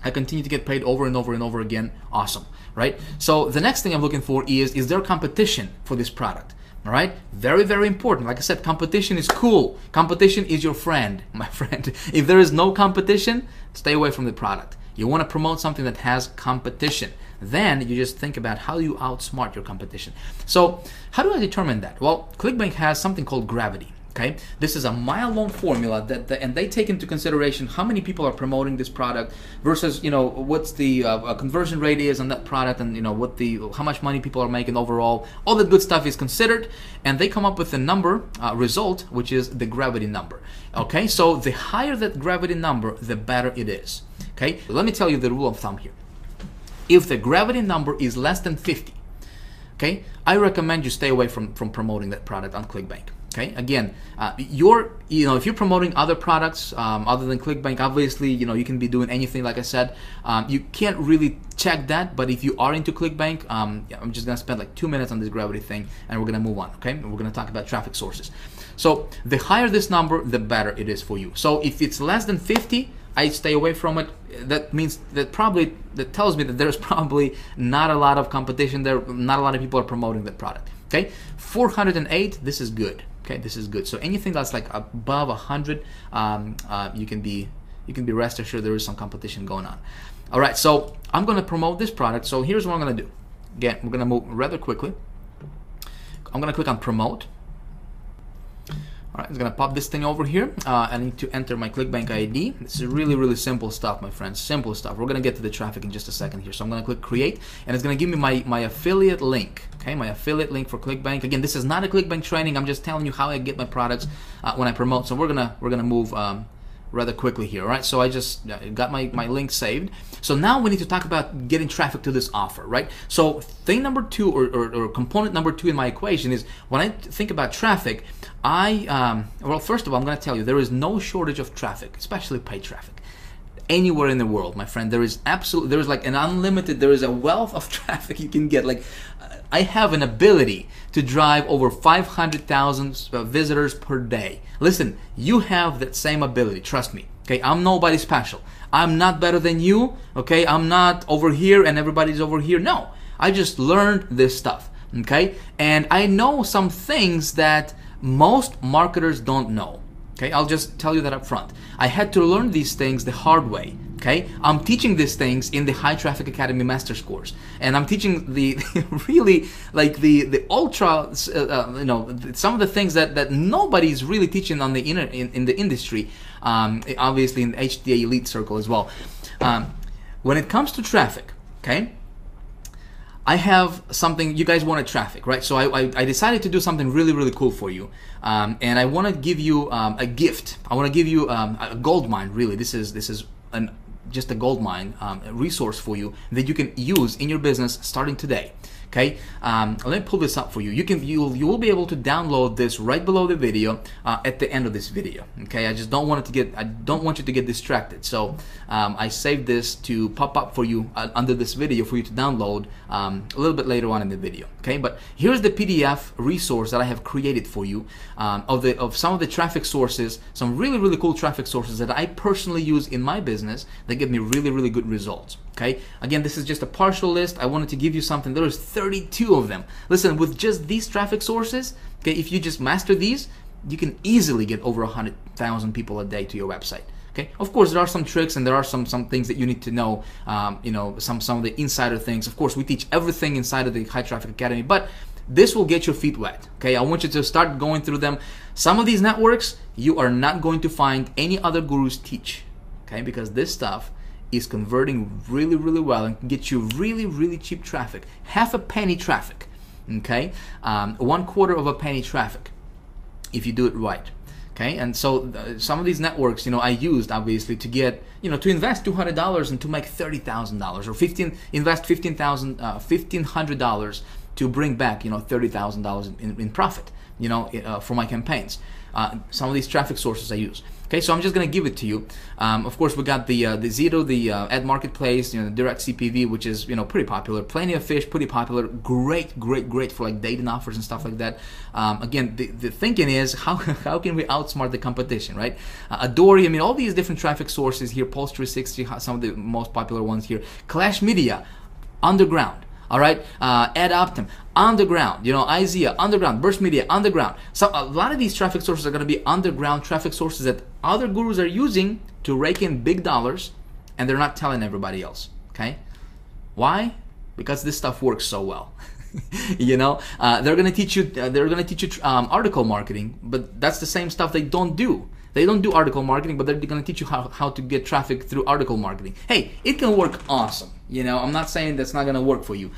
I continue to get paid over and over and over again. Awesome, right? So the next thing I'm looking for is there competition for this product? All right, very, very important. Like I said, competition is cool. Competition is your friend, my friend. If there is no competition, stay away from the product. You want to promote something that has competition. Then you just think about how you outsmart your competition. So how do I determine that? Well, ClickBank has something called gravity. Okay, this is a mile-long formula and they take into consideration how many people are promoting this product versus what's the conversion rate is on that product, and how much money people are making overall. All that good stuff is considered, and they come up with a number result, which is the gravity number. Okay, so the higher that gravity number, the better it is. Okay, let me tell you the rule of thumb here. If the gravity number is less than 50, okay, I recommend you stay away from promoting that product on ClickBank. Okay, again, if you're promoting other products other than ClickBank, obviously, you can be doing anything. Like I said, you can't really check that. But if you are into ClickBank, I'm just gonna spend like 2 minutes on this gravity thing, and we're gonna move on. Okay, and we're gonna talk about traffic sources. So the higher this number, the better it is for you. So if it's less than 50, I stay away from it. That means that tells me that there's probably not a lot of competition there. Not a lot of people are promoting that product. Okay, 408. This is good. Okay, this is good. So anything that's like above 100, you can be rest assured there is some competition going on. All right, so I'm going to promote this product. So here's what I'm going to do. Again, we're going to move rather quickly. I'm going to click on promote. All right, it's going to pop this thing over here. I need to enter my ClickBank ID. This is really, really simple stuff, my friends. Simple stuff. We're going to get to the traffic in just a second here. So I'm going to click create, and it's going to give me my affiliate link. Okay, my affiliate link for ClickBank. Again, this is not a ClickBank training. I'm just telling you how I get my products when I promote. So we're gonna move rather quickly here. All right, so I just got my link saved. So now we need to talk about getting traffic to this offer, right? So thing number two, or component number two in my equation is when I think about traffic, well, first of all, I'm going to tell you there is no shortage of traffic, especially paid traffic. Anywhere in the world, my friend, there is like an unlimited, there is a wealth of traffic you can get. Like, I have an ability to drive over 500,000 visitors per day. Listen, you have that same ability, trust me. Okay, I'm nobody special. I'm not better than you. Okay, I'm not over here and everybody's over here. No, I just learned this stuff. Okay, and I know some things that most marketers don't know. Okay, I'll just tell you that up front. I had to learn these things the hard way. Okay, I'm teaching these things in the High Traffic Academy Masters course, and I'm teaching the really like the ultra, some of the things that nobody's really teaching on the in the industry. Obviously in the HTA Elite Circle as well. When it comes to traffic, okay, I have something. You guys wanted traffic, right? So I decided to do something really, really cool for you, and I want to give you a gift. I want to give you a gold mine. Really, this is just a gold mine resource for you that you can use in your business starting today. Okay, let me pull this up for you. You will be able to download this right below the video at the end of this video. Okay, I don't want you to get distracted. So I saved this to pop up for you under this video for you to download a little bit later on in the video. Okay, but here's the PDF resource that I have created for you of some of the traffic sources, some really, really cool traffic sources that I personally use in my business that give me really, really good results. Okay, again, this is just a partial list. I wanted to give you something. There's 32 of them. Listen, with just these traffic sources, okay, if you just master these, you can easily get over 100,000 people a day to your website. Okay, of course there are some tricks and there are some things that you need to know. You know, some of the insider things. Of course, we teach everything inside of the High Traffic Academy, but this will get your feet wet. Okay, I want you to start going through them. Some of these networks you are not going to find any other gurus teach. Okay, because this stuff is converting really, really well and can get you really, really cheap traffic. Half a penny traffic. Okay, 1/4 of a penny traffic if you do it right. Okay, and so some of these networks, you know, I used obviously to get, you know, to invest $200 and to make $30,000, or invest $1,500 to bring back, you know, $30,000 in profit, you know, for my campaigns. Some of these traffic sources I use. Okay, so I'm just gonna give it to you. Of course, we got the Zito, the ad marketplace, you know, the direct CPV, which is, you know, pretty popular. Plenty of Fish, pretty popular. Great for like dating offers and stuff like that. Again, the thinking is how can we outsmart the competition, right? Adori, I mean, all these different traffic sources here. Pulse 360, some of the most popular ones here. Clash Media, underground. All right, Ad Optim, underground, you know, IZEA, underground, Burst Media, underground. So a lot of these traffic sources are going to be underground traffic sources that other gurus are using to rake in big dollars, and they're not telling everybody else. Okay, why? Because this stuff works so well. You know, they're going to teach you. Article marketing, but that's the same stuff they don't do. They don't do article marketing, but they're going to teach you how to get traffic through article marketing. Hey, it can work awesome. You know, I'm not saying that's not going to work for you.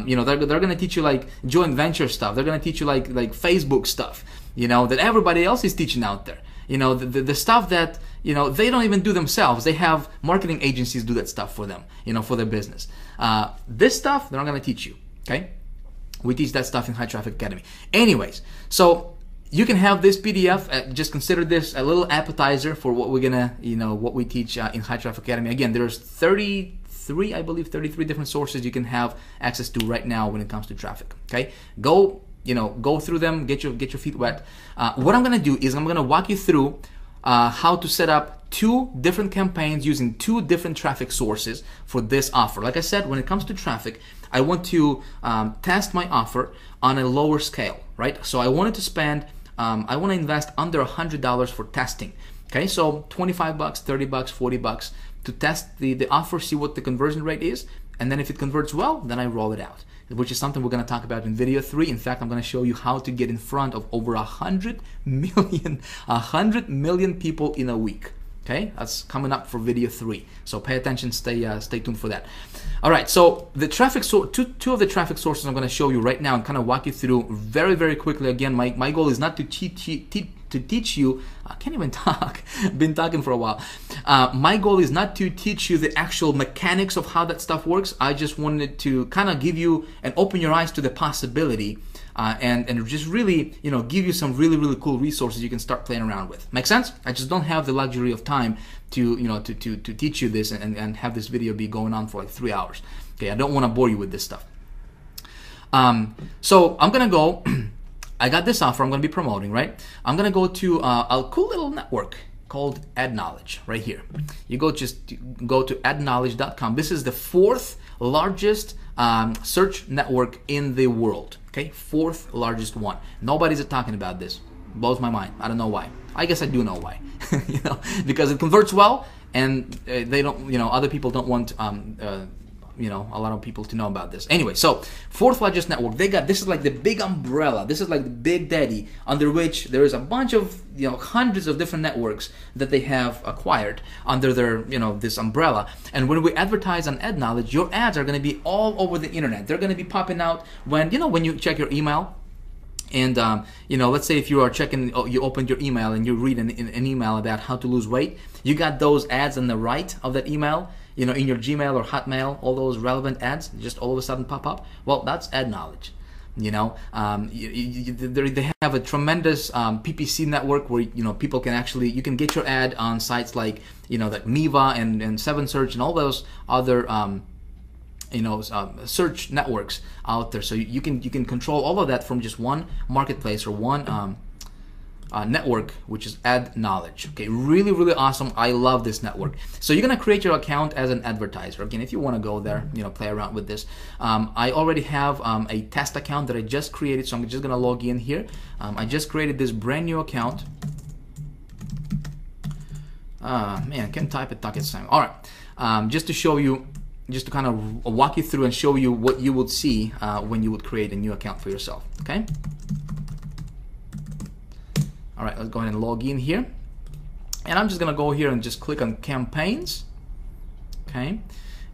You know, they're going to teach you like joint venture stuff. They're going to teach you like Facebook stuff, you know, that everybody else is teaching out there. You know, the stuff that, you know, they don't even do themselves. They have marketing agencies do that stuff for them, you know, for their business. This stuff, they're not going to teach you, okay? We teach that stuff in High Traffic Academy. Anyways, so you can have this PDF. Just consider this a little appetizer for what we're gonna, you know, what we teach in High Traffic Academy. Again, there's 33, I believe, 33 different sources you can have access to right now when it comes to traffic. Okay, go through them, get your feet wet. What I'm gonna do is I'm gonna walk you through how to set up 2 different campaigns using 2 different traffic sources for this offer. Like I said, when it comes to traffic, I want to test my offer on a lower scale, right? So I wanted to spend, I want to invest under $100 for testing. Okay, so 25 bucks, 30 bucks, 40 bucks to test the offer, see what the conversion rate is, and then if it converts well, then I roll it out, which is something we're going to talk about in video 3. In fact, I'm going to show you how to get in front of over 100 million people in a week. Okay, that's coming up for video 3. So pay attention, stay tuned for that. All right, so the traffic two of the traffic sources I'm going to show you right now and kind of walk you through very, very quickly. Again, my goal is not to teach you. I can't even talk. Been talking for a while. My goal is not to teach you the actual mechanics of how that stuff works. I just wanted to kind of give you and open your eyes to the possibility. And just really, you know, give you some really, really cool resources you can start playing around with. Make sense? I just don't have the luxury of time to, you know, to teach you this and have this video be going on for like 3 hours. Okay, I don't want to bore you with this stuff. So I'm gonna go. I got this offer I'm gonna be promoting, right? I'm gonna go to a cool little network called AdKnowledge right here. You go to adknowledge.com. This is the 4th largest search network in the world. Okay, 4th largest one. Nobody's talking about this. Blows my mind. I don't know why. I guess I do know why. You know, because it converts well, and they don't. You know, other people don't want. You know, a lot of people to know about this. Anyway, so 4th largest network. They got, this is like the big umbrella. This is like the big daddy under which there is a bunch of, you know, hundreds of different networks that they have acquired under their, you know, this umbrella. And when we advertise on AdKnowledge, your ads are going to be all over the internet. They're going to be popping out when, you know, when you check your email. And, you know, let's say if you are checking, you opened your email and you read an email about how to lose weight. You got those ads on the right of that email, you know, in your Gmail or Hotmail, all those relevant ads just all of a sudden pop up. Well, that's AdKnowledge. You know, they have a tremendous PPC network where, you know, people can actually, you can get your ad on sites like, you know, that Miva and 7Search and all those other you know, search networks out there. So you can control all of that from just one marketplace or one network, which is AdKnowledge. Okay, really, really awesome. I love this network. So you're gonna create your account as an advertiser. Again, if you want to go there, you know, play around with this. I already have a test account that I just created, so I'm just gonna log in here. I just created this brand new account. Man, can't type it, talk at the same. All right, just to show you, just to kind of walk you through and show you what you would see when you would create a new account for yourself, okay? All right, let's go ahead and log in here. And I'm just gonna go here and just click on campaigns, okay?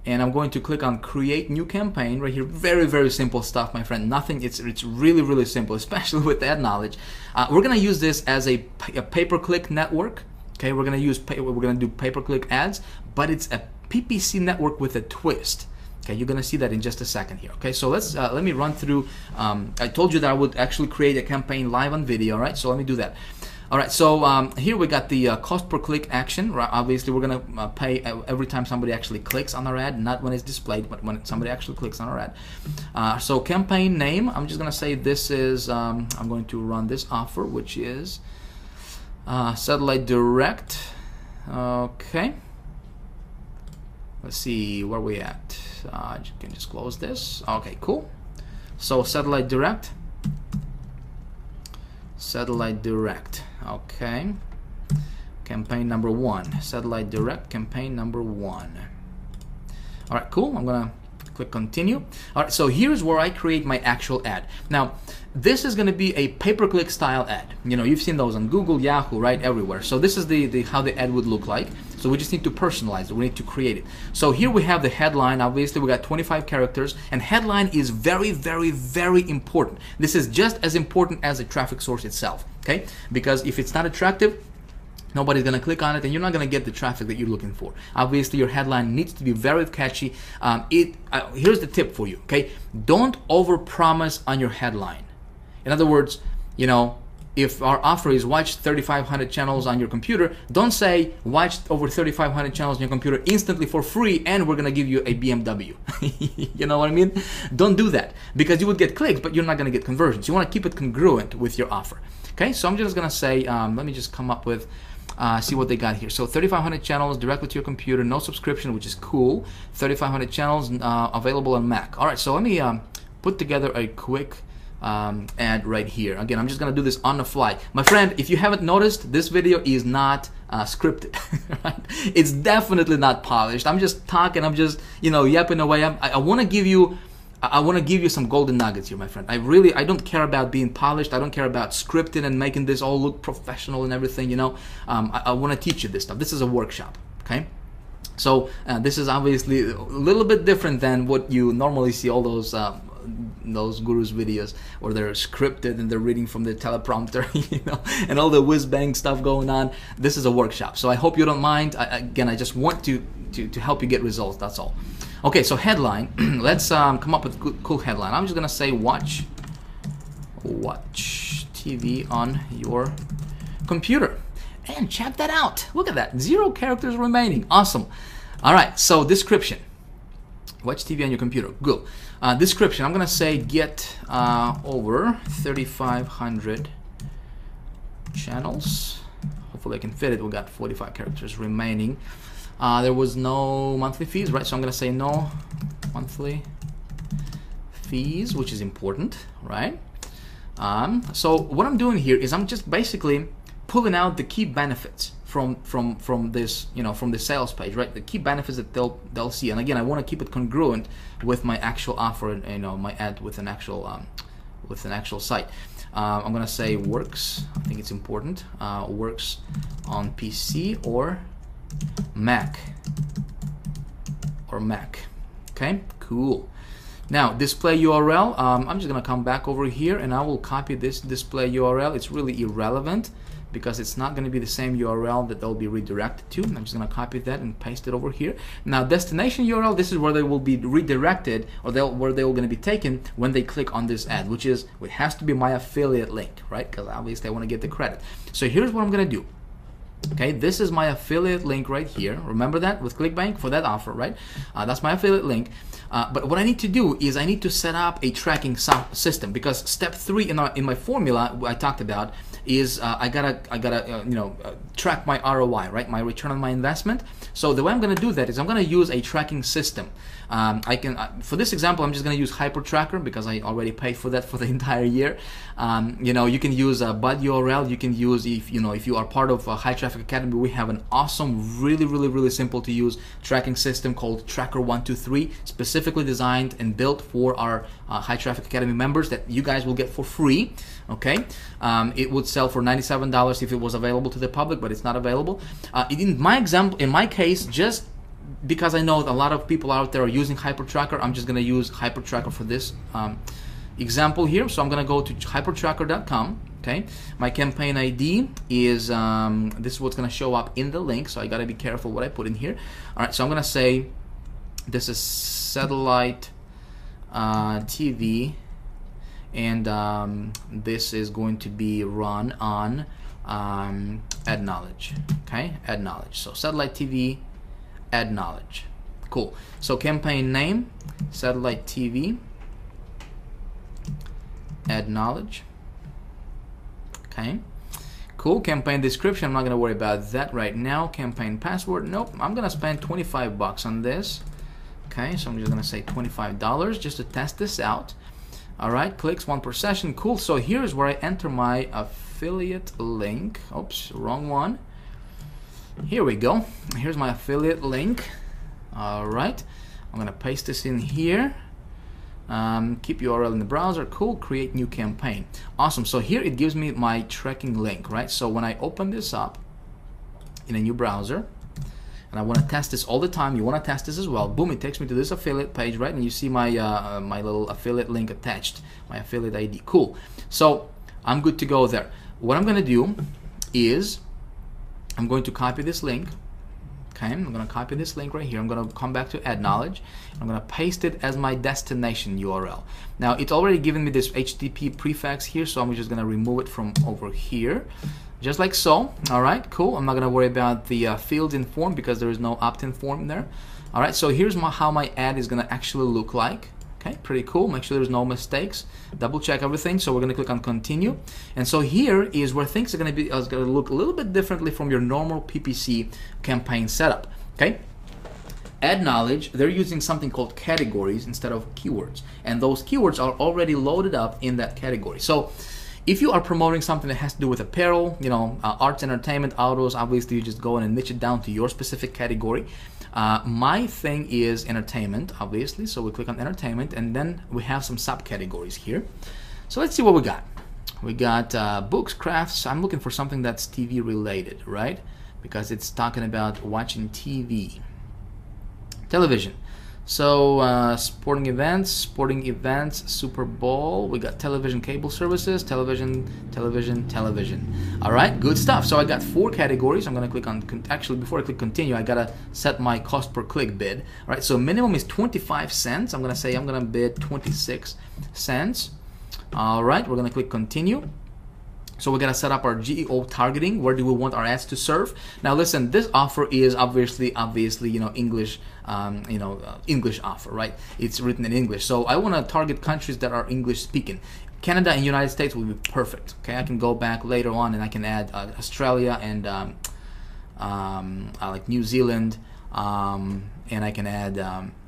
And I'm going to click on create new campaign right here. Very, very simple stuff, my friend. Nothing, it's really, really simple, especially with that knowledge. We're gonna use this as a pay-per-click network, okay? We're gonna do pay-per-click ads, but it's a PPC network with a twist. Okay, you're gonna see that in just a second here. Okay, so let me run through. I told you that I would actually create a campaign live on video, right? So let me do that. All right, so here we got the cost per click action. Right? Obviously, we're gonna pay every time somebody actually clicks on our ad, not when it's displayed, but when somebody actually clicks on our ad. So campaign name, I'm just gonna say this is. I'm going to run this offer, which is Satellite Direct. Okay. Let's see where we at. You can just close this. Okay, cool. So Satellite Direct. Satellite Direct. Okay. Campaign number 1. Satellite Direct. Campaign number 1. All right, cool. I'm gonna click continue. All right, so here's where I create my actual ad. Now, this is going to be a pay-per-click style ad. You know, you've seen those on Google, Yahoo, right, everywhere. So this is the how the ad would look like. So we just need to personalize it. We need to create it. So here we have the headline. Obviously, we got 25 characters, and headline is very, very, very important. This is just as important as the traffic source itself, okay? Because if it's not attractive, nobody's gonna click on it, and you're not gonna get the traffic that you're looking for. Obviously, your headline needs to be very catchy. Here's the tip for you, okay? Don't overpromise on your headline. In other words, you know, if our offer is watch 3,500 channels on your computer, don't say watch over 3,500 channels on your computer instantly for free and we're gonna give you a BMW. You know what I mean? Don't do that, because you would get clicks, but you're not gonna get conversions. You wanna keep it congruent with your offer. Okay, so I'm just gonna say, let me just come up with, see what they got here. So 3,500 channels directly to your computer, no subscription, which is cool. 3,500 channels available on Mac. All right, so let me put together a quick ad right here. Again, I'm just gonna do this on the fly. My friend, if you haven't noticed, this video is not scripted. Right? It's definitely not polished. I'm just talking, I'm just, you know, yapping away. I want to give you some golden nuggets here, my friend. I don't care about being polished. I don't care about scripting and making this all look professional and everything, you know. I want to teach you this stuff. This is a workshop, okay? So this is obviously a little bit different than what you normally see all those gurus videos where they're scripted and they're reading from the teleprompter, you know, and all the whiz-bang stuff going on. This is a workshop, so I hope you don't mind. Again, I just want to help you get results, that's all. Okay, so headline. Let's come up with a cool headline. I'm just gonna say watch TV on your computer. And check that out. Look at that. 0 characters remaining. Awesome. All right, so description. Watch TV on your computer. Good. Description. I'm gonna say get over 3,500 channels. Hopefully I can fit it. We got 45 characters remaining. There was no monthly fees, right? So I'm gonna say no monthly fees, which is important, right? So what I'm doing here is I'm just basically pulling out the key benefits from this, you know, from the sales page, right? The key benefits that they'll see. And again, I want to keep it congruent with my actual offer, and, you know, my ad with an actual site. I'm gonna say works. I think it's important. Works on PC or Mac. Okay, cool. Now display URL. I'm just gonna come back over here and I will copy this display URL. It's really irrelevant because it's not going to be the same URL that they'll be redirected to. I'm just going to copy that and paste it over here. Now destination URL, this is where they will be redirected, or where they will going to be taken when they click on this ad, which has to be my affiliate link, right? Because obviously I want to get the credit. So here's what I'm going to do. Okay, this is my affiliate link right here. Remember that with ClickBank for that offer, right? That's my affiliate link. But what I need to do is I need to set up a tracking system, because step 3 in my formula I talked about is I gotta track my ROI, right? My return on my investment. So the way I'm gonna do that is I'm gonna use a tracking system. I can for this example, I'm just gonna use HyperTracker because I already paid for that for the entire year. You can use Bud URL. You can use if you are part of High Traffic Academy. We have an awesome, really simple to use tracking system called Tracker123, specifically designed and built for our High Traffic Academy members that you guys will get for free. Okay, it would sell for $97 if it was available to the public, but it's not available. In my case, just because I know that a lot of people out there are using HyperTracker, I'm just going to use HyperTracker for this example here. So I'm going to go to hypertracker.com. Okay, my campaign ID is this is what's going to show up in the link, so I got to be careful what I put in here. All right, so I'm going to say this is satellite TV, and this is going to be run on Ad Knowledge. Okay, Ad Knowledge. So satellite TV, Ad Knowledge. Cool. So campaign name, satellite TV, Ad Knowledge. Okay, cool. Campaign description, I'm not gonna worry about that right now. Campaign password, nope. I'm gonna spend 25 bucks on this. Okay, so I'm just gonna say $25 just to test this out. All right, clicks 1 per session. Cool. So here's where I enter my affiliate link. Oops, wrong one. Here we go. Here's my affiliate link. All right, I'm gonna paste this in here. Keep URL in the browser. Cool. Create new campaign. Awesome. So here it gives me my tracking link, right? So when I open this up in a new browser, and I want to test this all the time, you want to test this as well. Boom! It takes me to this affiliate page, right? And you see my my little affiliate link attached, my affiliate ID. Cool. So I'm good to go there. What I'm gonna do is I'm going to copy this link. Okay, I'm going to copy this link right here. I'm going to come back to Ad Knowledge. I'm going to paste it as my destination URL. Now, it's already given me this HTTP prefix here, so I'm just going to remove it from over here, just like so. All right, cool. I'm not going to worry about the fields in form because there is no opt-in form there. All right, so here's how my ad is going to actually look like. Okay, pretty cool. Make sure there's no mistakes. Double check everything. So we're going to click on continue. And so here is where things are going to look a little bit differently from your normal PPC campaign setup. Okay. Ad Knowledge, they're using something called categories instead of keywords. And those keywords are already loaded up in that category. So if you are promoting something that has to do with apparel, arts, entertainment, autos, obviously you just go in and niche it down to your specific category. My thing is entertainment, obviously, so we click on entertainment, and then we have some subcategories here. So let's see what we got. We got books, crafts. I'm looking for something that's TV related, right? Because it's talking about watching TV. Television. So sporting events, Super Bowl. We got television, cable services, television. All right, good stuff. So I got 4 categories. I'm gonna click on, actually before I click continue, I gotta set my cost per click bid. All right, so minimum is 25 cents. I'm gonna say I'm gonna bid 26 cents. All right, we're gonna click continue. So we're gonna set up our GEO targeting. Where do we want our ads to serve? Now listen, this offer is obviously English, English offer, right? It's written in English. So I want to target countries that are English speaking. Canada and United States will be perfect. Okay, I can go back later on and I can add Australia and like New Zealand, and I can add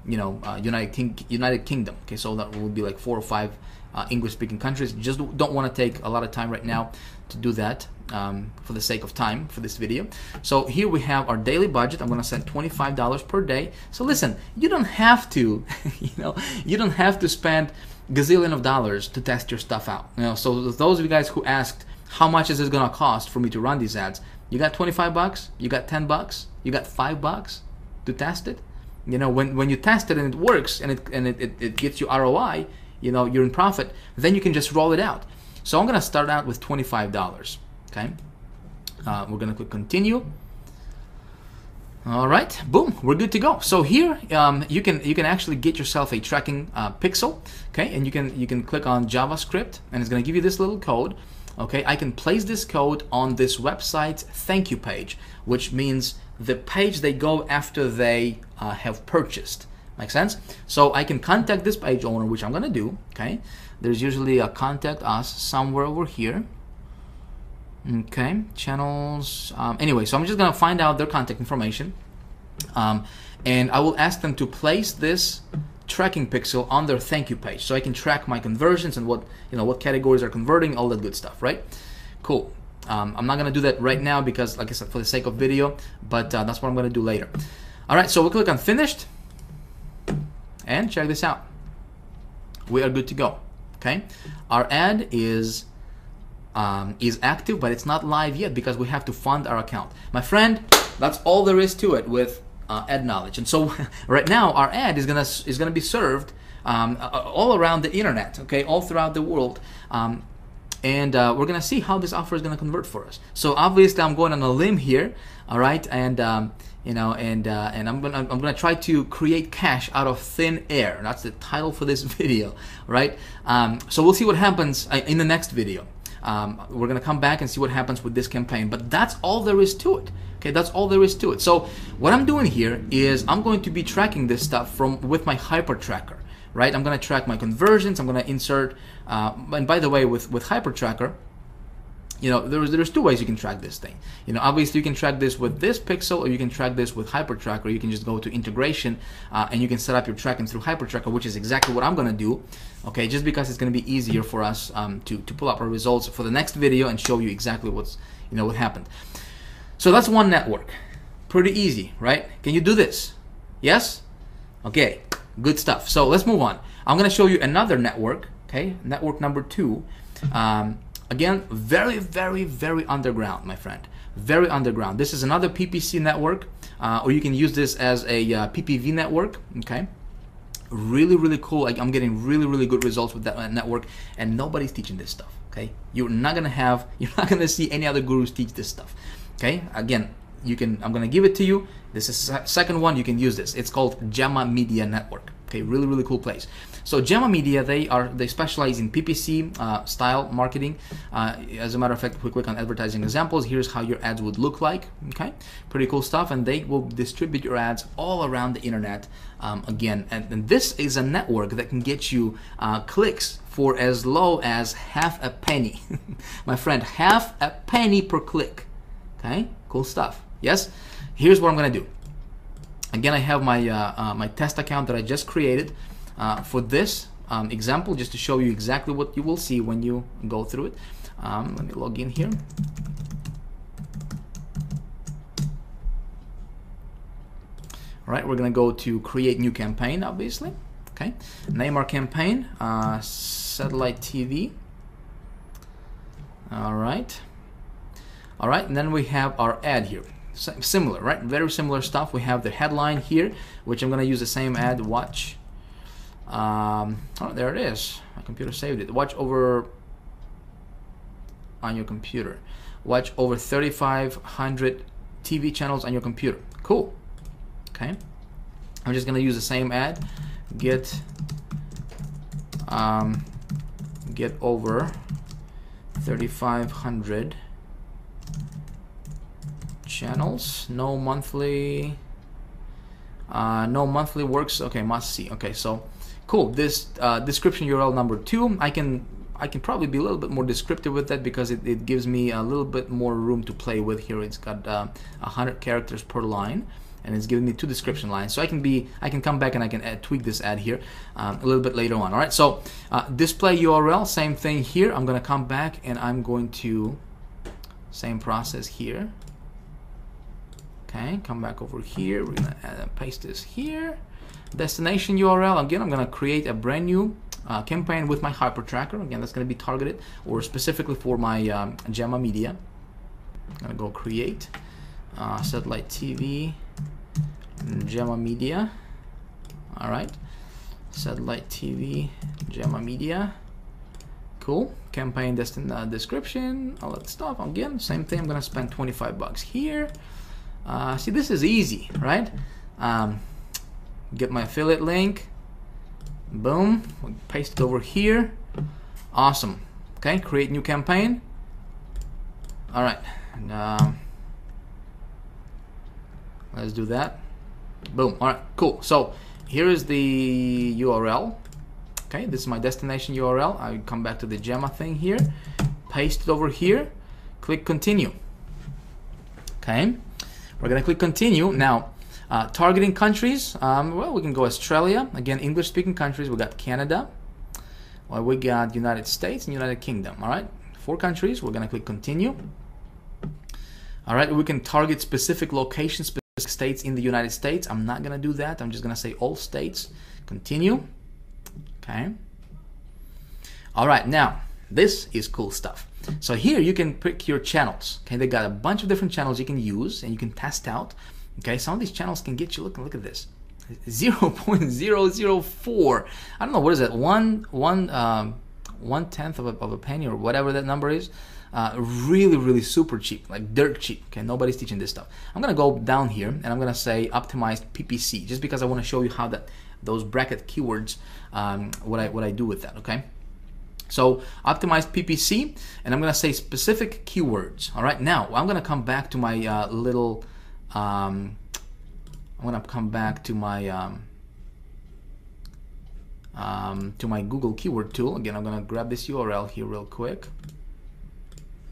United Kingdom. Okay, so that will be like 4 or 5 English-speaking countries. Just don't want to take a lot of time right now to do that for the sake of time for this video. So here we have our daily budget. I'm going to set $25 per day. So listen, you don't have to, you don't have to spend gazillion of dollars to test your stuff out. So those of you guys who asked how much is this going to cost for me to run these ads, you got 25 bucks, you got 10 bucks, you got 5 bucks to test it. When you test it and it works and it gets you ROI, you're in profit, then you can just roll it out. So I'm gonna start out with $25. Okay, we're gonna click continue. All right, boom, we're good to go. So here you can actually get yourself a tracking pixel. Okay, and you can click on JavaScript, and it's gonna give you this little code. Okay, I can place this code on this website's thank you page, which means the page they go after they have purchased. Make sense? So I can contact this page owner, which I'm gonna do. Okay, there's usually a contact us somewhere over here. Okay, channels. Anyway, so I'm just gonna find out their contact information, and I will ask them to place this tracking pixel on their thank you page, so I can track my conversions and what what categories are converting, all that good stuff, right? Cool. I'm not gonna do that right now because, like I said, for the sake of video, but that's what I'm gonna do later. All right, so we'll click on finished, and check this out. We are good to go. Okay, our ad is active, but it's not live yet because we have to fund our account. My friend, that's all there is to it with ad knowledge. And so right now our ad is gonna be served all around the internet, okay, all throughout the world, and we're gonna see how this offer is gonna convert for us. So obviously I'm going on a limb here, all right, and and I'm gonna try to create cash out of thin air. That's the title for this video, right? So we'll see what happens in the next video. We're gonna come back and see what happens with this campaign, but that's all there is to it. Okay, that's all there is to it. So what I'm doing here is I'm going to be tracking this stuff with my hyper tracker, right? I'm gonna track my conversions. I'm gonna insert, and by the way, with hyper tracker, there's two ways you can track this thing. Obviously you can track this with this pixel, or you can track this with hyper tracker. You can just go to integration and you can set up your tracking through hyper tracker, which is exactly what I'm gonna do. Okay, just because it's gonna be easier for us to pull up our results for the next video and show you exactly what happened. So that's one network. Pretty easy, right? Can you do this? Yes? Okay, good stuff. So let's move on. I'm gonna show you another network, okay? Network number 2. Again, very, very, very underground, my friend. Very underground. This is another PPC network, or you can use this as a PPV network, okay? Really, really cool. I'm getting really, really good results with that network, and nobody's teaching this stuff, okay? You're not gonna see any other gurus teach this stuff, okay? Again, I'm gonna give it to you. This is second one, you can use this. It's called P.M.I.Y.P Media Network. Okay, really, really cool place. So P.M.I.Y.P Media, they specialize in PPC style marketing. As a matter of fact, if we click on advertising examples, here's how your ads would look like. Okay, pretty cool stuff, and they will distribute your ads all around the internet. Again, and this is a network that can get you clicks for as low as half a penny. My friend, half a penny per click. Okay, cool stuff. Yes, here's what I'm gonna do. Again, I have my my test account that I just created for this example, just to show you exactly what you will see when you go through it. Let me log in here. All right, we're gonna go to create new campaign, obviously. Okay, name our campaign satellite TV. All right, and then we have our ad here. Similar, right? Very similar stuff. We have the headline here, which I'm gonna use the same ad. Watch. Oh, there it is. My computer saved it. Watch over on your computer. Watch over 3,500 TV channels on your computer. Cool. Okay. I'm just gonna use the same ad. Get over 3,500 channels. No monthly works. Okay, must see. Okay, so cool. This description URL number 2, I can probably be a little bit more descriptive with that because it gives me a little bit more room to play with here. It's got 100 characters per line, and it's giving me 2 description lines, so I can come back and I can tweak this ad here a little bit later on. All right, so display URL, same thing here. I'm gonna come back and I'm going to same process here. Okay, come back over here. We're gonna paste this here. Destination URL. Again, I'm gonna create a brand new campaign with my hyper tracker. Again, that's gonna be targeted or specifically for my P.M.I.Y.P Media. I'm gonna go create satellite TV P.M.I.Y.P Media. All right, satellite TV P.M.I.Y.P Media. Cool. Campaign description, all that stuff. Again, same thing. I'm gonna spend $25 here. See, this is easy, right? Get my affiliate link. Boom. Paste it over here. Awesome. Okay, create new campaign. All right. And, let's do that. Boom. All right, cool. So here is the URL. Okay, this is my destination URL. I come back to the P.M.I.Y.P thing here. Paste it over here. click continue. Okay, we're gonna click continue. Now, targeting countries, well, we can go Australia, again, English-speaking countries. We got Canada, well, we got United States and United Kingdom. All right, 4 countries. We're gonna click continue. All right, we can target specific locations, specific states in the United States. I'm not gonna do that. I'm just gonna say all states. Continue. Okay. All right, now this is cool stuff. So here you can pick your channels. Okay, they got a bunch of different channels you can use and you can test out. Okay, some of these channels can get you, look at this, 0.004. I don't know, what is that? One tenth of a penny or whatever that number is. Really super cheap, like dirt cheap. Okay, nobody's teaching this stuff. I'm gonna go down here and I'm gonna say optimized PPC, just because I want to show you how those bracket keywords, what I do with that. Okay. So optimized PPC, and I'm gonna say specific keywords. All right, now I'm gonna come back to my I'm gonna come back to my Google keyword tool. Again, I'm gonna grab this URL here real quick.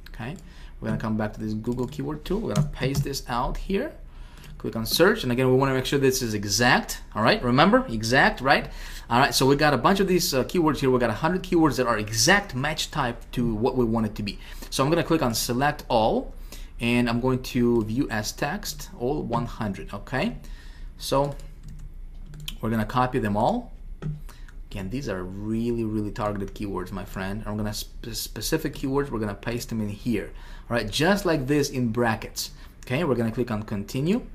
Okay, we're gonna come back to this Google keyword tool. We're gonna paste this out here. Click on search, and again, we want to make sure this is exact. All right, remember, exact, right? All right, so we got a bunch of these keywords here. We got 100 keywords that are exact match type to what we want it to be. So I'm going to click on select all, and I'm going to view as text, all 100. Okay, so we're going to copy them all. Again, these are really targeted keywords, my friend. I'm going to specific keywords. We're going to paste them in here. All right, just like this in brackets. Okay, we're going to click on continue.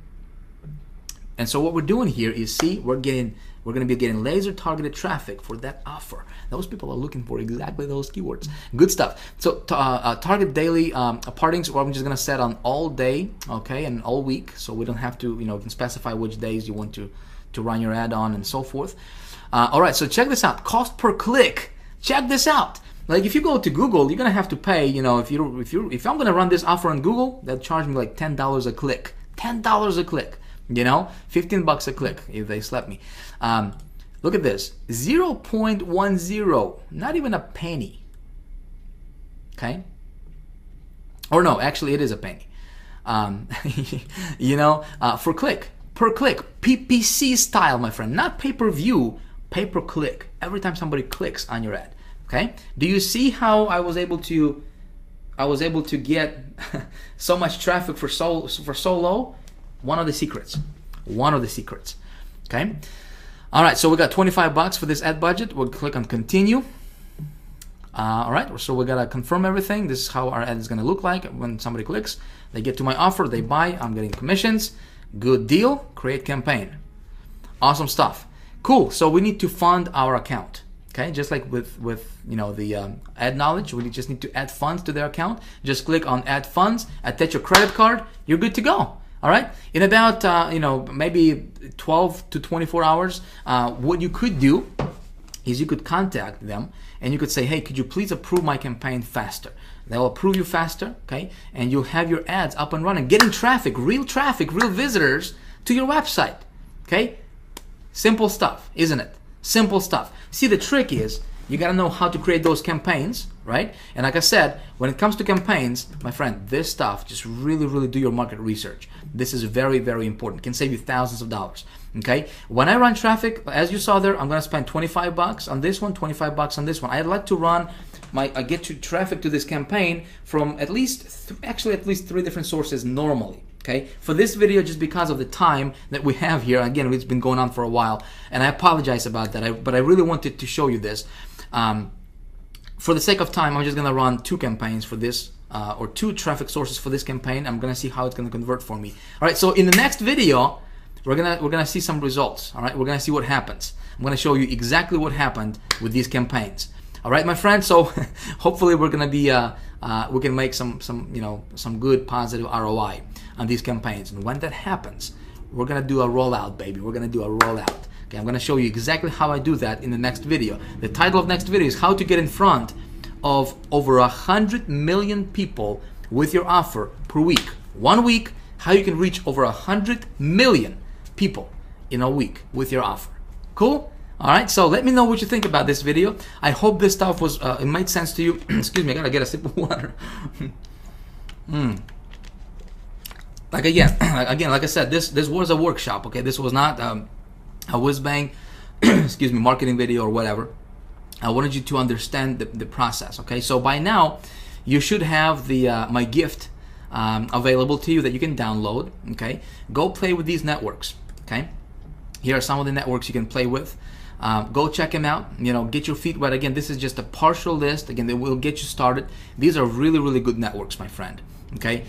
And so what we're doing here is, see, we're going to be getting laser targeted traffic for that offer. Those people are looking for exactly those keywords. Good stuff. So target daily partings, or I'm just going to set on all day, okay, and all week, so we don't have to, you can specify which days you want to run your ad on and so forth. All right, so check this out. Cost per click. Check this out. Like if you go to Google, you're gonna have to pay. If I'm gonna run this offer on Google, they'll charge me like $10 a click. $10 a click. 15 bucks a click if they slap me. Look at this, 0.10, not even a penny. Okay. Or no, actually it is a penny. Per click, PPC style, my friend, not pay-per-view, pay-per-click. Every time somebody clicks on your ad. Okay. Do you see how I was able to get so much traffic for so low? One of the secrets. Okay. All right. So we got 25 bucks for this ad budget. We'll click on continue. All right. So we gotta confirm everything. This is how our ad is gonna look like when somebody clicks. They get to my offer. They buy. I'm getting commissions. Good deal. Create campaign. Awesome stuff. Cool. So we need to fund our account. Okay, just like with the ad knowledge, we just need to add funds to their account. Just click on add funds, attach your credit card, you're good to go. All right, in about maybe 12 to 24 hours, what you could do is you could contact them and you could say, hey, could you please approve my campaign faster? They'll approve you faster, okay, and you'll have your ads up and running, getting traffic, real visitors to your website. Okay, simple stuff, isn't it? Simple stuff. See, the trick is you got to know how to create those campaigns, right? And like I said, when it comes to campaigns, my friend, this stuff, just really do your market research. This is very important. It can save you thousands of dollars. Okay, when I run traffic, as you saw there, I'm going to spend 25 bucks on this one, 25 bucks on this one. I'd like to run I get to traffic to this campaign from at least 3 different sources normally. Okay, for this video, just because of the time that we have here, again, it's been going on for a while, and I apologize about that, but I really wanted to show you this. For the sake of time, I'm just gonna run 2 campaigns for this, or 2 traffic sources for this campaign. I'm gonna see how it's gonna convert for me. All right, so in the next video, we're gonna see some results. All right, we're gonna see what happens. I'm gonna show you exactly what happened with these campaigns. All right, my friend. So hopefully we're gonna be we can make some good positive ROI on these campaigns. And when that happens, we're gonna do a rollout, baby. We're gonna do a rollout. Okay, I'm gonna show you exactly how I do that in the next video. The title of next video is how to get in front of over 100 million people with your offer per week. 1 week, how you can reach over 100 million people in a week with your offer. Cool? All right, so let me know what you think about this video. I hope this stuff was it made sense to you. Excuse me, I gotta get a sip of water. Like again, like I said, this was a workshop. Okay, this was not a whiz bang, excuse me, marketing video or whatever. I wanted you to understand the process. Okay, so by now you should have the my gift available to you that you can download. Okay, go play with these networks. Okay, here are some of the networks you can play with. Go check them out. You know, get your feet wet. Again, this is just a partial list. Again, they will get you started. These are really, really good networks, my friend. Okay,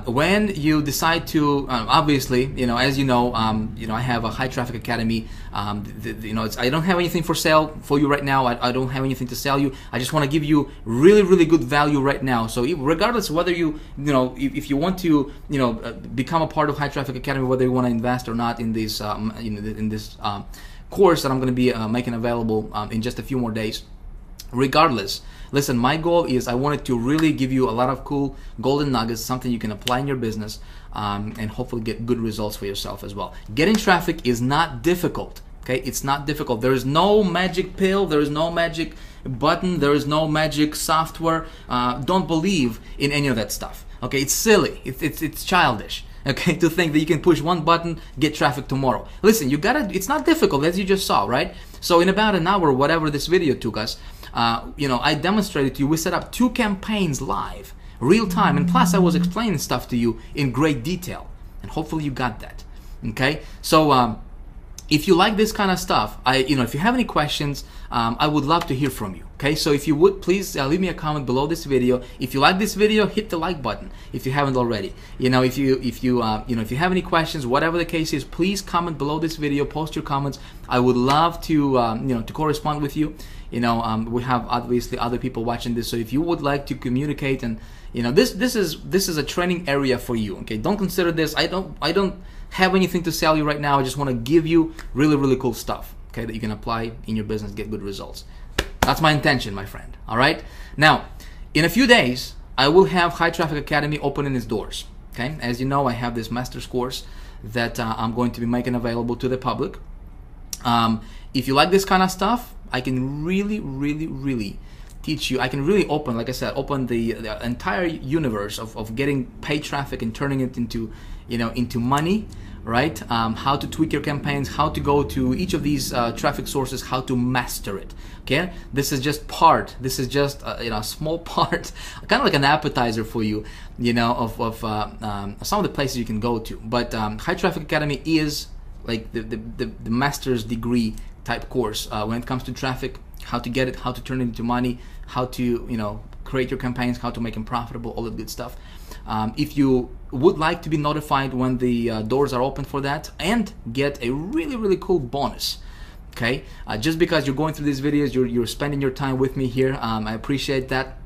when you decide to, obviously, you know, as you know, I have a high traffic academy. You know, I don't have anything for sale for you right now. I don't have anything to sell you. I just want to give you really, really good value right now. So regardless of whether if you want to, become a part of high traffic academy, whether you want to invest or not in this, in this course that I'm going to be making available in just a few more days. Regardless, listen, my goal is I wanted to really give you a lot of cool golden nuggets, something you can apply in your business, and hopefully get good results for yourself as well. Getting traffic is not difficult. Okay, it's not difficult. There is no magic pill. There is no magic button. There is no magic software. Don't believe in any of that stuff. Okay, it's silly. It's childish. Okay, to think that you can push one button, get traffic tomorrow. Listen, you gotta. It's not difficult, as you just saw, right? So in about an hour, whatever this video took us, I demonstrated to you. We set up 2 campaigns live, real time, and plus I was explaining stuff to you in great detail, and hopefully you got that. Okay, so if you like this kind of stuff, if you have any questions, I would love to hear from you. Okay, so if you would please leave me a comment below this video. If you like this video, hit the like button if you haven't already. If you have any questions, whatever the case is, please comment below this video. Post your comments. I would love to to correspond with you. We have obviously other people watching this, so if you would like to communicate, and this is a training area for you. Okay, don't consider this. I don't have anything to sell you right now. I just want to give you really, really cool stuff. Okay, that you can apply in your business, get good results. That's my intention, my friend. All right. Now, in a few days, I will have High Traffic Academy opening its doors. Okay, as you know, I have this master's course that I'm going to be making available to the public. If you like this kind of stuff, I can really, really, really teach you. I can really open, like I said, open the entire universe of getting paid traffic and turning it into, into money, right? How to tweak your campaigns, how to go to each of these traffic sources, how to master it. Okay, this is just part. This is just a small part, kind of like an appetizer for you, of some of the places you can go to. But High Traffic Academy is like the master's degree type course when it comes to traffic, how to get it, how to turn it into money, how to create your campaigns, how to make them profitable, all the good stuff. If you would like to be notified when the doors are open for that and get a really, really cool bonus, okay, just because you're going through these videos, you're spending your time with me here, I appreciate that.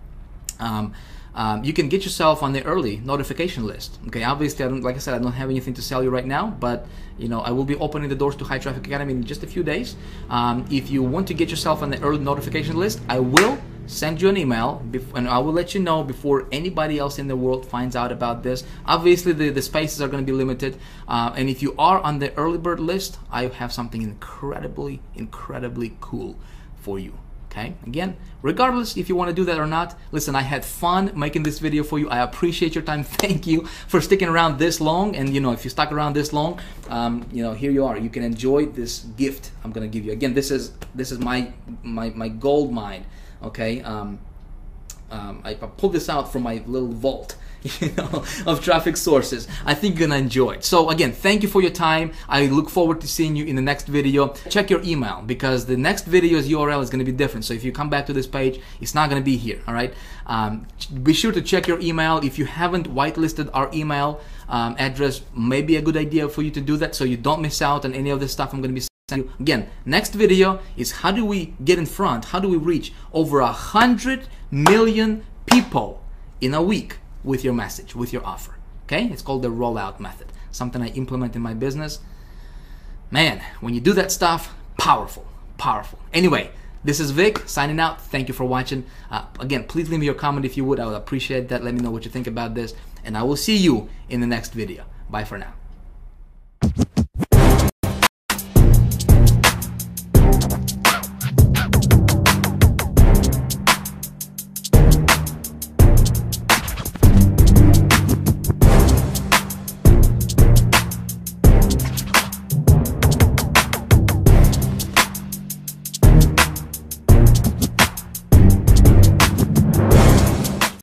You can get yourself on the early notification list. Okay, obviously, like I said, I don't have anything to sell you right now, but I will be opening the doors to High Traffic Academy in just a few days. If you want to get yourself on the early notification list, I will send you an email, and I will let you know before anybody else in the world finds out about this. Obviously, the spaces are going to be limited, and if you are on the early bird list, I have something incredibly, incredibly cool for you. Okay, again, regardless if you want to do that or not, listen, I had fun making this video for you. I appreciate your time. Thank you for sticking around this long. And if you stuck around this long, here you are. You can enjoy this gift I'm gonna give you. Again, this is my gold mine. Okay, I pulled this out from my little vault, of traffic sources. I think you're gonna enjoy it. So again, thank you for your time. I look forward to seeing you in the next video. Check your email, because the next video's URL is gonna be different. So if you come back to this page, it's not gonna be here. All right. Be sure to check your email. If you haven't whitelisted our email address, maybe a good idea for you to do that, so you don't miss out on any of the stuff I'm gonna be sending you. Again, next video is how do we get in front? How do we reach over 100 million people in a week with your message, with your offer? Okay, it's called the rollout method, something I implement in my business. Man, when you do that stuff, powerful. Anyway, this is Vic signing out. Thank you for watching. Again, please leave me your comment if you would. I would appreciate that. Let me know what you think about this, and I will see you in the next video. Bye for now.